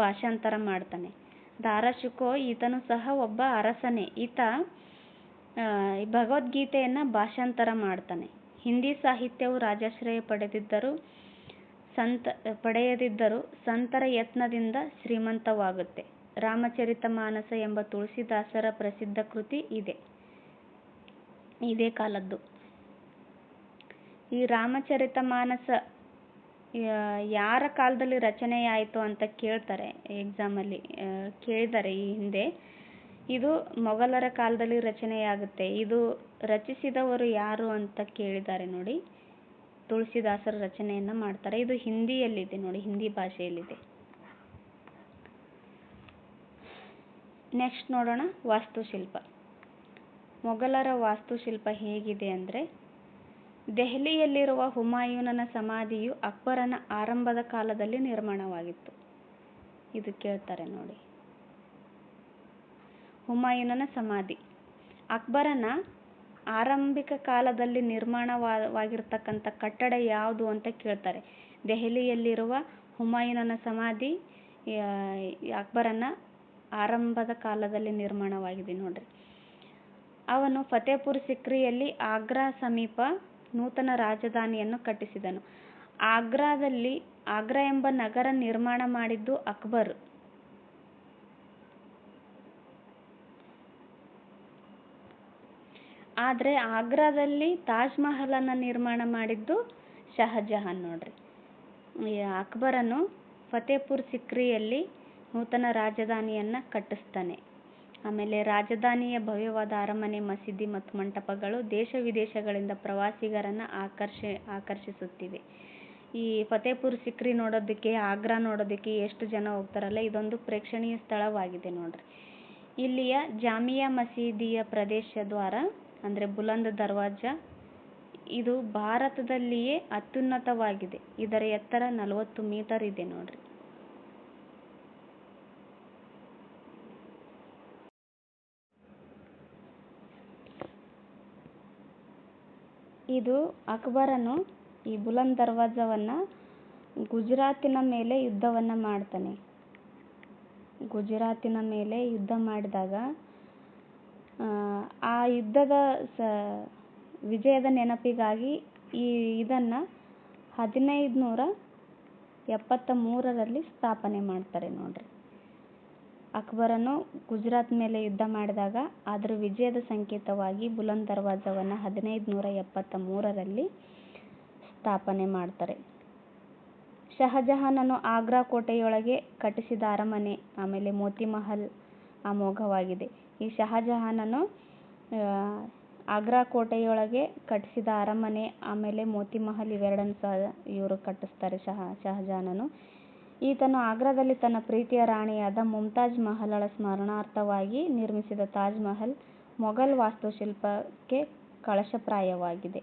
ಭಾಷಾಂತರ ಮಾಡ್ತಾನೆ. ದಾರಾ ಶುಕೋ ಈತನು ಸಹ ಒಬ್ಬ ಅರಸನೇ. ಈತ ಭಗವದ್ಗೀತೆಯನ್ನು ಭಾಷಾಂತರ ಮಾಡ್ತಾನೆ. ಹಿಂದಿ ಸಾಹಿತ್ಯವು ರಾಜಾಶ್ರಯ ಪಡೆಯದಿದ್ದರೂ ಸಂತರ ಯತ್ನದಿಂದ ಶ್ರೀಮಂತವಾಗುತ್ತೆ. ರಾಮಚರಿತಮಾನಸ ಎಂಬ ತುಳಸಿದಾಸರ ಪ್ರಸಿದ್ಧ ಕೃತಿ ಇದೇ ಕಾಲದ್ದು. ಈ ರಾಮಚರಿತಮಾನಸ ಯಾರ ಕಾಲದಲ್ಲಿ ರಚನೆಯಾಯಿತು ಅಂತ ಕೇಳ್ತಾರೆ ಎಕ್ಸಾಮಲ್ಲಿ, ಕೇಳಿದ್ದಾರೆ ಈ ಹಿಂದೆ. ಇದು ಮೊಘಲರ ಕಾಲದಲ್ಲಿ ರಚನೆಯಾಗುತ್ತೆ. ಇದು ರಚಿಸಿದವರು ಯಾರು ಅಂತ ಕೇಳಿದ್ದಾರೆ ನೋಡಿ. ತುಳಸಿದಾಸರ ರಚನೆಯನ್ನು ಮಾಡ್ತಾರೆ. ಇದು ಹಿಂದಿಯಲ್ಲಿದೆ ನೋಡಿ, ಹಿಂದಿ ಭಾಷೆಯಲ್ಲಿದೆ. ನೆಕ್ಸ್ಟ್ ನೋಡೋಣ, ವಾಸ್ತುಶಿಲ್ಪ. ಮೊಘಲರ ವಾಸ್ತುಶಿಲ್ಪ ಹೇಗಿದೆ ಅಂದರೆ, ದೆಹಲಿಯಲ್ಲಿರುವ ಹುಮಾಯೂನನ ಸಮಾಧಿಯು ಅಕ್ಬರನ ಆರಂಭದ ಕಾಲದಲ್ಲಿ ನಿರ್ಮಾಣವಾಗಿತ್ತು. ಇದು ಕೇಳ್ತಾರೆ ನೋಡಿ. ಹುಮಾಯೂನನ ಸಮಾಧಿ. ಅಕ್ಬರನ ಆರಂಭಿಕ ಕಾಲದಲ್ಲಿ ನಿರ್ಮಾಣವಾಗಿರ್ತಕ್ಕಂಥ ಕಟ್ಟಡ ಯಾವುದು ಅಂತ ಕೇಳ್ತಾರೆ. ದೆಹಲಿಯಲ್ಲಿರುವ ಹುಮಾಯೂನನ ಸಮಾಧಿ ಅಕ್ಬರನ ಆರಂಭದ ಕಾಲದಲ್ಲಿ ನಿರ್ಮಾಣವಾಗಿದೆ ನೋಡ್ರಿ. ಅವನು ಫತೇಪುರ್ ಸಿಕ್ರಿಯಲ್ಲಿ ಆಗ್ರಾ ಸಮೀಪ ನೂತನ ರಾಜಧಾನಿಯನ್ನು ಕಟ್ಟಿಸಿದನು. ಆಗ್ರಾ ಎಂಬ ನಗರ ನಿರ್ಮಾಣ ಮಾಡಿದ್ದು ಅಕ್ಬರ್. ಆದರೆ ಆಗ್ರಾದಲ್ಲಿ ತಾಜ್ ಮಹಲನ್ನು ನಿರ್ಮಾಣ ಮಾಡಿದ್ದು ಶಹಜಹಾನ್ ನೋಡ್ರಿ. ಅಕ್ಬರನು ಫತೇಪುರ್ ಸಿಕ್ರಿಯಲ್ಲಿ ನೂತನ ರಾಜಧಾನಿಯನ್ನು ಕಟ್ಟಿಸ್ತಾನೆ. ಆಮೇಲೆ ರಾಜಧಾನಿಯ ಭವ್ಯವಾದ ಅರಮನೆ, ಮಸೀದಿ ಮತ್ತು ಮಂಟಪಗಳು ದೇಶ ವಿದೇಶಗಳಿಂದ ಪ್ರವಾಸಿಗರನ್ನು ಆಕರ್ಷಿಸುತ್ತಿವೆ. ಈ ಫತೇಪುರ್ ಸಿಕ್ರಿ ನೋಡೋದಕ್ಕೆ, ಆಗ್ರಾ ನೋಡೋದಕ್ಕೆ ಎಷ್ಟು ಜನ ಹೋಗ್ತಾರಲ್ಲ, ಇದೊಂದು ಪ್ರೇಕ್ಷಣೀಯ ಸ್ಥಳವಾಗಿದೆ ನೋಡ್ರಿ. ಇಲ್ಲಿಯ ಜಾಮಿಯಾ ಮಸೀದಿಯ ಪ್ರವೇಶ ದ್ವಾರ ಅಂದರೆ ಬುಲಂದ್ ದರ್ವಾಜ, ಇದು ಭಾರತದಲ್ಲಿಯೇ ಅತ್ಯುನ್ನತವಾಗಿದೆ. ಇದರ ಎತ್ತರ 40 ಮೀಟರ್ ಇದೆ ನೋಡ್ರಿ. ಇದು ಅಕ್ಬರನು ಈ ಬುಲಂದ್ ದರ್ವಾಜವನ್ನು ಗುಜರಾತಿನ ಮೇಲೆ ಯುದ್ಧವನ್ನು ಮಾಡ್ತಾನೆ. ಗುಜರಾತಿನ ಮೇಲೆ ಯುದ್ಧ ಮಾಡಿದಾಗ ಆ ಯುದ್ಧದ ವಿಜಯದ ನೆನಪಿಗಾಗಿ ಇದನ್ನು 1573ರಲ್ಲಿ ಸ್ಥಾಪನೆ ಮಾಡ್ತಾರೆ ನೋಡ್ರಿ. ಅಕ್ಬರನು ಗುಜರಾತ್ ಮೇಲೆ ಯುದ್ಧ ಮಾಡಿದಾಗ ಅದರ ವಿಜಯದ ಸಂಕೇತವಾಗಿ ಬುಲಂದ್ ದರ್ವಾಜವನ್ನು 1573ರಲ್ಲಿ ಸ್ಥಾಪನೆ ಮಾಡ್ತಾರೆ. ಶಹಜಹಾನನು ಆಗ್ರಾ ಕೋಟೆಯೊಳಗೆ ಕಟ್ಟಿಸಿದ ಅರಮನೆ ಆಮೇಲೆ ಮೋತಿ ಮಹಲ್ ಅಮೋಘವಾಗಿದೆ. ಈ ಶಹಜಹಾನನು ಆಗ್ರಾ ಕೋಟೆಯೊಳಗೆ ಕಟ್ಟಿಸಿದ ಅರಮನೆ ಆಮೇಲೆ ಮೋತಿ ಮಹಲ್ ಇವೆರಡನ್ನು ಸಹ ಇವರು ಕಟ್ಟಿಸ್ತಾರೆ. ಶಹಜಹಾನನು ಈತನು ಆಗ್ರಾದಲ್ಲಿ ತನ್ನ ಪ್ರೀತಿಯ ರಾಣಿಯಾದ ಮುಮ್ತಾಜ್ ಮಹಲಳ ಸ್ಮರಣಾರ್ಥವಾಗಿ ನಿರ್ಮಿಸಿದ ತಾಜ್ ಮಹಲ್ ಮೊಘಲ್ ವಾಸ್ತುಶಿಲ್ಪಕ್ಕೆ ಕಳಶಪ್ರಾಯವಾಗಿದೆ.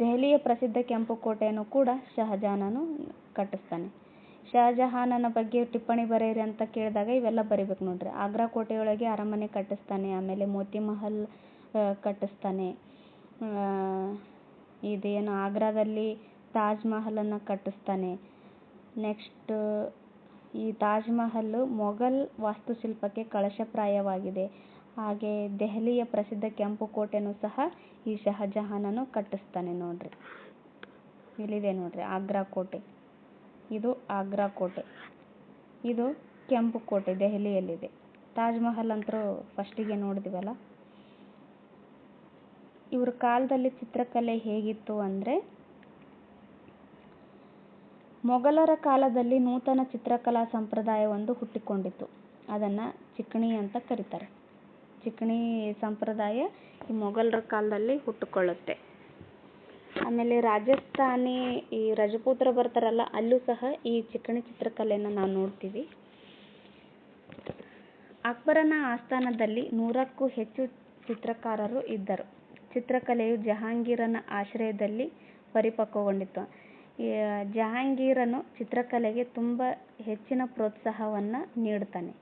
ದೆಹಲಿಯ ಪ್ರಸಿದ್ಧ ಕೆಂಪು ಕೋಟೆಯನ್ನು ಕೂಡ ಶಹಜಹಾನನು ಕಟ್ಟಿಸ್ತಾನೆ. ಶಹಜಹಾನನ ಬಗ್ಗೆ ಟಿಪ್ಪಣಿ ಬರೆಯಿರಿ ಅಂತ ಕೇಳಿದಾಗ ಇವೆಲ್ಲ ಬರಿಬೇಕು ನೋಡ್ರಿ. ಆಗ್ರಾ ಕೋಟೆಯೊಳಗೆ ಅರಮನೆ ಕಟ್ಟಿಸ್ತಾನೆ, ಆಮೇಲೆ ಮೋತಿ ಮಹಲ್ ಕಟ್ಟಿಸ್ತಾನೆ, ಇದೇನು ಆಗ್ರಾದಲ್ಲಿ ತಾಜ್ ಮಹಲನ್ನು ಕಟ್ಟಿಸ್ತಾನೆ. ನೆಕ್ಸ್ಟ್ ಈ ತಾಜ್ ಮಹಲ್ ಮೊಘಲ್ ವಾಸ್ತುಶಿಲ್ಪಕ್ಕೆ ಕಳಶಪ್ರಾಯವಾಗಿದೆ. ಹಾಗೆ ದೆಹಲಿಯ ಪ್ರಸಿದ್ಧ ಕೆಂಪು ಕೋಟೆನೂ ಸಹ ಈ ಶಹಜಹಾನನು ಕಟ್ಟಿಸ್ತಾನೆ ನೋಡ್ರಿ. ಇಲ್ಲಿದೆ ನೋಡ್ರಿ ಆಗ್ರಾ ಕೋಟೆ. ಇದು ಆಗ್ರಾ ಕೋಟೆ, ಇದು ಕೆಂಪು ಕೋಟೆ ದೆಹಲಿಯಲ್ಲಿದೆ. ತಾಜ್ ಮಹಲ್ ಅಂತೂ ಫಸ್ಟಿಗೆ ನೋಡಿದ್ವಲ್ಲ. ಇವ್ರ ಕಾಲದಲ್ಲಿ ಚಿತ್ರಕಲೆ ಹೇಗಿತ್ತು ಅಂದರೆ, ಮೊಘಲರ ಕಾಲದಲ್ಲಿ ನೂತನ ಚಿತ್ರಕಲಾ ಸಂಪ್ರದಾಯವೊಂದು ಹುಟ್ಟಿಕೊಂಡಿತ್ತು. ಅದನ್ನು ಚಿಕಣಿ ಅಂತ ಕರೀತಾರೆ. ಚಿಕಣಿ ಸಂಪ್ರದಾಯ ಈ ಮೊಘಲರ ಕಾಲದಲ್ಲಿ ಹುಟ್ಟುಕೊಳ್ಳುತ್ತೆ. ಆಮೇಲೆ ರಾಜಸ್ಥಾನಿ ಈ ರಜಪೂತರು ಬರ್ತಾರಲ್ಲ, ಅಲ್ಲೂ ಸಹ ಈ ಚಿಕಣಿ ಚಿತ್ರಕಲೆಯನ್ನು ನಾವು ನೋಡ್ತೀವಿ. ಅಕ್ಬರನ ಆಸ್ಥಾನದಲ್ಲಿ 100ಕ್ಕೂ ಹೆಚ್ಚು ಚಿತ್ರಕಾರರು ಇದ್ದರು. ಚಿತ್ರಕಲೆಯು ಜಹಾಂಗೀರನ ಆಶ್ರಯದಲ್ಲಿ ಪರಿಪಕ್ವಗೊಂಡಿತು. ಜಹಾಂಗೀರನು ಚಿತ್ರಕಲೆಗೆ ತುಂಬ ಹೆಚ್ಚಿನ ಪ್ರೋತ್ಸಾಹವನ್ನು ನೀಡ್ತಾನೆ.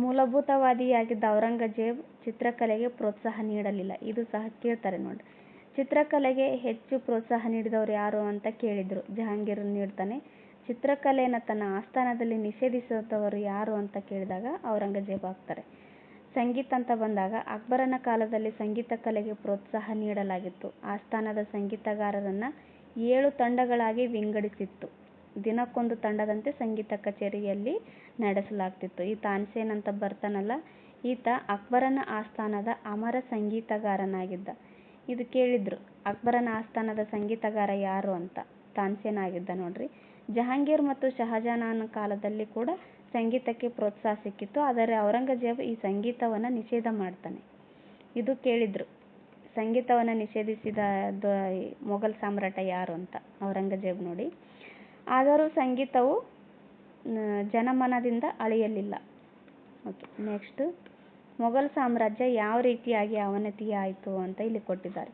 ಮೂಲಭೂತವಾದಿಯಾಗಿದ್ದ ಔರಂಗಜೇಬ್ ಚಿತ್ರಕಲೆಗೆ ಪ್ರೋತ್ಸಾಹ ನೀಡಲಿಲ್ಲ. ಇದು ಸಹ ಕೇಳ್ತಾರೆ ನೋಡಿ. ಚಿತ್ರಕಲೆಗೆ ಹೆಚ್ಚು ಪ್ರೋತ್ಸಾಹ ನೀಡಿದವರು ಯಾರು ಅಂತ ಕೇಳಿದ್ರು. ಜಹಾಂಗೀರ್ ನೀಡ್ತಾನೆ. ಚಿತ್ರಕಲೆಯನ್ನು ತನ್ನ ಆಸ್ಥಾನದಲ್ಲಿ ನಿಷೇಧಿಸಿದವರು ಯಾರು ಅಂತ ಕೇಳಿದಾಗ ಔರಂಗಜೇಬ್ ಆಗ್ತಾರೆ. ಸಂಗೀತ ಅಂತ ಬಂದಾಗ ಅಕ್ಬರನ ಕಾಲದಲ್ಲಿ ಸಂಗೀತ ಕಲೆಗೆ ಪ್ರೋತ್ಸಾಹ ನೀಡಲಾಗಿತ್ತು. ಆಸ್ಥಾನದ ಸಂಗೀತಗಾರರನ್ನು 7 ತಂಡಗಳಾಗಿ ವಿಂಗಡಿಸಿತ್ತು. ದಿನಕ್ಕೊಂದು ತಂಡದಂತೆ ಸಂಗೀತ ಕಚೇರಿಯಲ್ಲಿ ನಡೆಸಲಾಗ್ತಿತ್ತು. ಈ ತಾನ್ಸೇನ್ ಅಂತ ಬರ್ತಾನಲ್ಲ, ಈತ ಅಕ್ಬರನ ಆಸ್ಥಾನದ ಅಮರ ಸಂಗೀತಗಾರನಾಗಿದ್ದ. ಇದು ಕೇಳಿದ್ರು, ಅಕ್ಬರನ ಆಸ್ಥಾನದ ಸಂಗೀತಗಾರ ಯಾರು ಅಂತ. ತಾನ್ಸೇನ್ ಆಗಿದ್ದ ನೋಡ್ರಿ. ಜಹಾಂಗೀರ್ ಮತ್ತು ಶಹಜಹಾನನ ಕಾಲದಲ್ಲಿ ಕೂಡ ಸಂಗೀತಕ್ಕೆ ಪ್ರೋತ್ಸಾಹ ಸಿಕ್ಕಿತ್ತು. ಆದರೆ ಔರಂಗಜೇಬ್ ಈ ಸಂಗೀತವನ್ನು ನಿಷೇಧ ಮಾಡ್ತಾನೆ. ಇದು ಕೇಳಿದ್ರು, ಸಂಗೀತವನ್ನು ನಿಷೇಧಿಸಿದ ಮೊಘಲ್ ಸಾಮ್ರಾಟ ಯಾರು ಅಂತ, ಔರಂಗಜೇಬ್ ನೋಡಿ. ಆದರೂ ಸಂಗೀತವು ಜನಮನದಿಂದ ಅಳಿಯಲಿಲ್ಲ. ಓಕೆ, ನೆಕ್ಸ್ಟ್ ಮೊಘಲ್ ಸಾಮ್ರಾಜ್ಯ ಯಾವ ರೀತಿಯಾಗಿ ಅವನತಿಯಾಯಿತು ಅಂತ ಇಲ್ಲಿ ಕೊಟ್ಟಿದ್ದಾರೆ.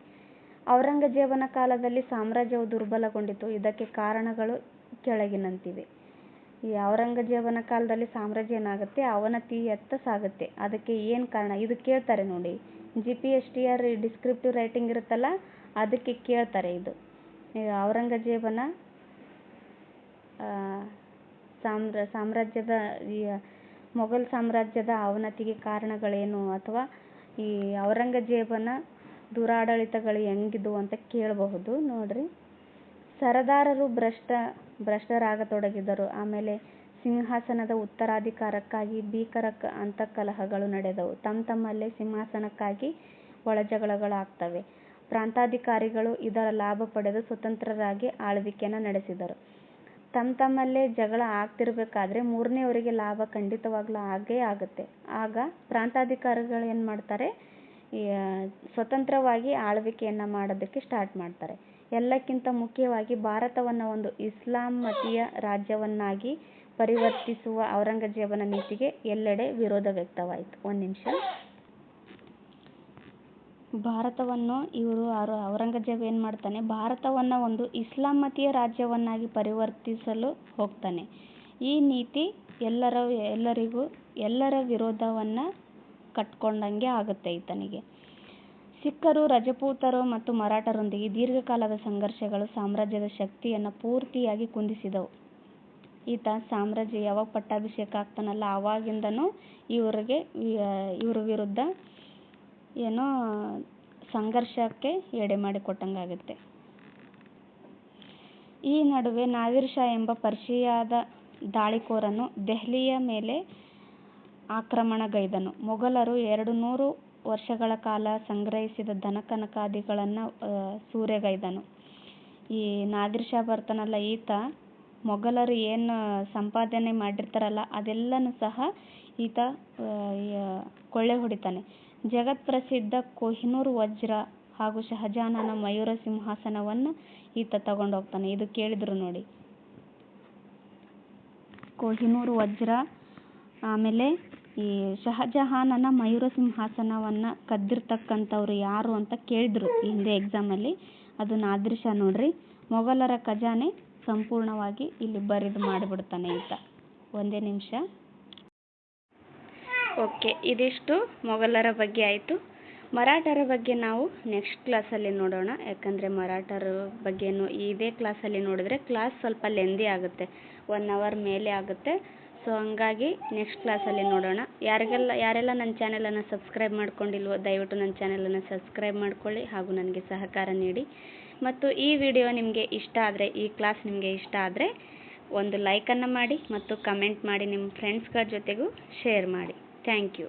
ಔರಂಗಜೇಬನ ಕಾಲದಲ್ಲಿ ಸಾಮ್ರಾಜ್ಯವು ದುರ್ಬಲಗೊಂಡಿತು. ಇದಕ್ಕೆ ಕಾರಣಗಳು ಕೆಳಗಿನಂತಿವೆ. ಈ ಔರಂಗಜೇಬನ ಕಾಲದಲ್ಲಿ ಸಾಮ್ರಾಜ್ಯ ಏನಾಗುತ್ತೆ, ಅವನತಿಯತ್ತ ಸಾಗುತ್ತೆ. ಅದಕ್ಕೆ ಏನು ಕಾರಣ ಇದು ಕೇಳ್ತಾರೆ ನೋಡಿ. GPSTR ಡಿಸ್ಕ್ರಿಪ್ಟಿವ್ ರೈಟಿಂಗ್ ಇರುತ್ತಲ್ಲ, ಅದಕ್ಕೆ ಕೇಳ್ತಾರೆ ಇದು. ಔರಂಗಜೇಬನ ಸಾಮ್ರಾಜ್ಯದ ಈ ಮೊಘಲ್ ಸಾಮ್ರಾಜ್ಯದ ಅವನತಿಗೆ ಕಾರಣಗಳೇನು, ಅಥವಾ ಈ ಔರಂಗಜೇಬನ ದುರಾಡಳಿತಗಳು ಹೆಂಗಿದ್ವು ಅಂತ ಕೇಳಬಹುದು ನೋಡ್ರಿ. ಸರದಾರರು ಭ್ರಷ್ಟರಾಗತೊಡಗಿದರು. ಆಮೇಲೆ ಸಿಂಹಾಸನದ ಉತ್ತರಾಧಿಕಾರಕ್ಕಾಗಿ ಭೀಕರ ಅಂತಃಕಲಹಗಳು ನಡೆದವು. ತಮ್ಮಲ್ಲೇ ಸಿಂಹಾಸನಕ್ಕಾಗಿ ಒಳಜಗಳಗಳಾಗ್ತವೆ. ಪ್ರಾಂತಾಧಿಕಾರಿಗಳು ಇದರ ಲಾಭ ಪಡೆದು ಸ್ವತಂತ್ರರಾಗಿ ಆಳ್ವಿಕೆಯನ್ನು ನಡೆಸಿದರು. ತಮ್ಮಲ್ಲೇ ಜಗಳ ಆಗ್ತಿರ್ಬೇಕಾದ್ರೆ ಮೂರನೆಯವರಿಗೆ ಲಾಭ ಖಂಡಿತವಾಗ್ಲೂ ಆಗೇ ಆಗುತ್ತೆ. ಆಗ ಪ್ರಾಂತಾಧಿಕಾರಿಗಳು ಏನು ಮಾಡ್ತಾರೆ, ಸ್ವತಂತ್ರವಾಗಿ ಆಳ್ವಿಕೆಯನ್ನು ಮಾಡೋದಕ್ಕೆ ಸ್ಟಾರ್ಟ್ ಮಾಡ್ತಾರೆ. ಎಲ್ಲಕ್ಕಿಂತ ಮುಖ್ಯವಾಗಿ ಭಾರತವನ್ನು ಒಂದು ಇಸ್ಲಾಮತೀಯ ರಾಜ್ಯವನ್ನಾಗಿ ಪರಿವರ್ತಿಸುವ ಔರಂಗಜೇಬನ ನೀತಿಗೆ ಎಲ್ಲೆಡೆ ವಿರೋಧ ವ್ಯಕ್ತವಾಯಿತು. ಒಂದು ನಿಮಿಷ. ಔರಂಗಜೇಬ ಏನು ಮಾಡ್ತಾನೆ, ಭಾರತವನ್ನು ಒಂದು ಇಸ್ಲಾಮತೀಯ ರಾಜ್ಯವನ್ನಾಗಿ ಪರಿವರ್ತಿಸಲು ಹೋಗ್ತಾನೆ. ಈ ನೀತಿ ಎಲ್ಲರ ವಿರೋಧವನ್ನು ಕಟ್ಕೊಂಡಂಗೆ ಆಗುತ್ತೆ ಈತನಿಗೆ. ಸಿಖ್ಖರು, ರಜಪೂತರು ಮತ್ತು ಮರಾಠರೊಂದಿಗೆ ದೀರ್ಘಕಾಲದ ಸಂಘರ್ಷಗಳು ಸಾಮ್ರಾಜ್ಯದ ಶಕ್ತಿಯನ್ನು ಪೂರ್ತಿಯಾಗಿ ಕುಂದಿಸಿದವು. ಈತ ಸಾಮ್ರಾಜ್ಯ ಯಾವಾಗ ಪಟ್ಟಾಭಿಷೇಕ ಆಗ್ತಾನಲ್ಲ, ಆವಾಗಿಂದನೂ ಇವ್ರ ವಿರುದ್ಧ ಏನೋ ಸಂಘರ್ಷಕ್ಕೆ ಎಡೆ ಮಾಡಿಕೊಟ್ಟಂಗಾಗುತ್ತೆ. ಈ ನಡುವೆ ನಾದಿರ್ ಶಾ ಎಂಬ ಪರ್ಷಿಯಾದ ದಾಳಿಕೋರನು ದೆಹಲಿಯ ಮೇಲೆ ಆಕ್ರಮಣಗೈದನು. ಮೊಘಲರು 200 ವರ್ಷಗಳ ಕಾಲ ಸಂಗ್ರಹಿಸಿದ ಧನಕನಕಾದಿಗಳನ್ನು ಸೂರೆಗೈದನು. ಈ ನಾದಿರ್ ಶಾ ಬರ್ತಾನಲ್ಲ, ಈತ ಮೊಘಲರು ಏನು ಸಂಪಾದನೆ ಮಾಡಿರ್ತಾರಲ್ಲ ಅದೆಲ್ಲನೂ ಸಹ ಈತ ಕೊಳ್ಳೆ ಹೊಡಿತಾನೆ. ಜಗತ್ಪ್ರಸಿದ್ಧ ಕೊಹಿನೂರ್ ವಜ್ರ ಹಾಗೂ ಶಹಜಹಾನನ ಮಯೂರ ಸಿಂಹಾಸನವನ್ನು ಈತ ತಗೊಂಡೋಗ್ತಾನೆ. ಇದು ಕೇಳಿದ್ರು ನೋಡಿ, ಕೊಹಿನೂರ್ ವಜ್ರ. ಆಮೇಲೆ ಈ ಶಹಜಹಾನನ ಮಯೂರ ಸಿಂಹಾಸನವನ್ನು ಕದ್ದಿರ್ತಕ್ಕಂಥವ್ರು ಯಾರು ಅಂತ ಕೇಳಿದ್ರು ಹಿಂದೆ ಎಕ್ಸಾಮಲ್ಲಿ. ಅದು ನಾದಿರ್ ಶಾ ನೋಡ್ರಿ. ಮೊಘಲರ ಖಜಾನೆ ಸಂಪೂರ್ಣವಾಗಿ ಇಲ್ಲಿ ಬರಿದು ಮಾಡಿಬಿಡ್ತಾನೆ ಈತ. ಒಂದೇ ನಿಮಿಷ. ಓಕೆ, ಇದಿಷ್ಟು ಮೊಘಲರ ಬಗ್ಗೆ ಆಯಿತು. ಮರಾಠರ ಬಗ್ಗೆ ನಾವು ನೆಕ್ಸ್ಟ್ ಕ್ಲಾಸಲ್ಲಿ ನೋಡೋಣ. ಯಾಕಂದರೆ ಮರಾಠರ ಬಗ್ಗೆನೂ ಇದೇ ಕ್ಲಾಸಲ್ಲಿ ನೋಡಿದ್ರೆ ಕ್ಲಾಸ್ ಸ್ವಲ್ಪ ಲೆಂದಿ ಆಗುತ್ತೆ, 1 hour ಮೇಲೆ ಆಗುತ್ತೆ. ಸೊ ಹಂಗಾಗಿ ನೆಕ್ಸ್ಟ್ ಕ್ಲಾಸಲ್ಲಿ ನೋಡೋಣ. ಯಾರೆಲ್ಲ ನನ್ನ ಚಾನಲನ್ನು ಸಬ್ಸ್ಕ್ರೈಬ್ ಮಾಡ್ಕೊಂಡಿಲ್ವೋ ದಯವಿಟ್ಟು ನನ್ನ ಚಾನಲನ್ನು ಸಬ್ಸ್ಕ್ರೈಬ್ ಮಾಡ್ಕೊಳ್ಳಿ ಹಾಗೂ ನನಗೆ ಸಹಕಾರ ನೀಡಿ. ಮತ್ತು ಈ ವಿಡಿಯೋ ನಿಮಗೆ ಇಷ್ಟ ಆದರೆ, ಈ ಕ್ಲಾಸ್ ನಿಮಗೆ ಇಷ್ಟ ಆದರೆ ಒಂದು ಲೈಕನ್ನು ಮಾಡಿ ಮತ್ತು ಕಮೆಂಟ್ ಮಾಡಿ, ನಿಮ್ಮ ಫ್ರೆಂಡ್ಸ್ಗಳ ಜೊತೆಗೂ ಶೇರ್ ಮಾಡಿ. Thank you.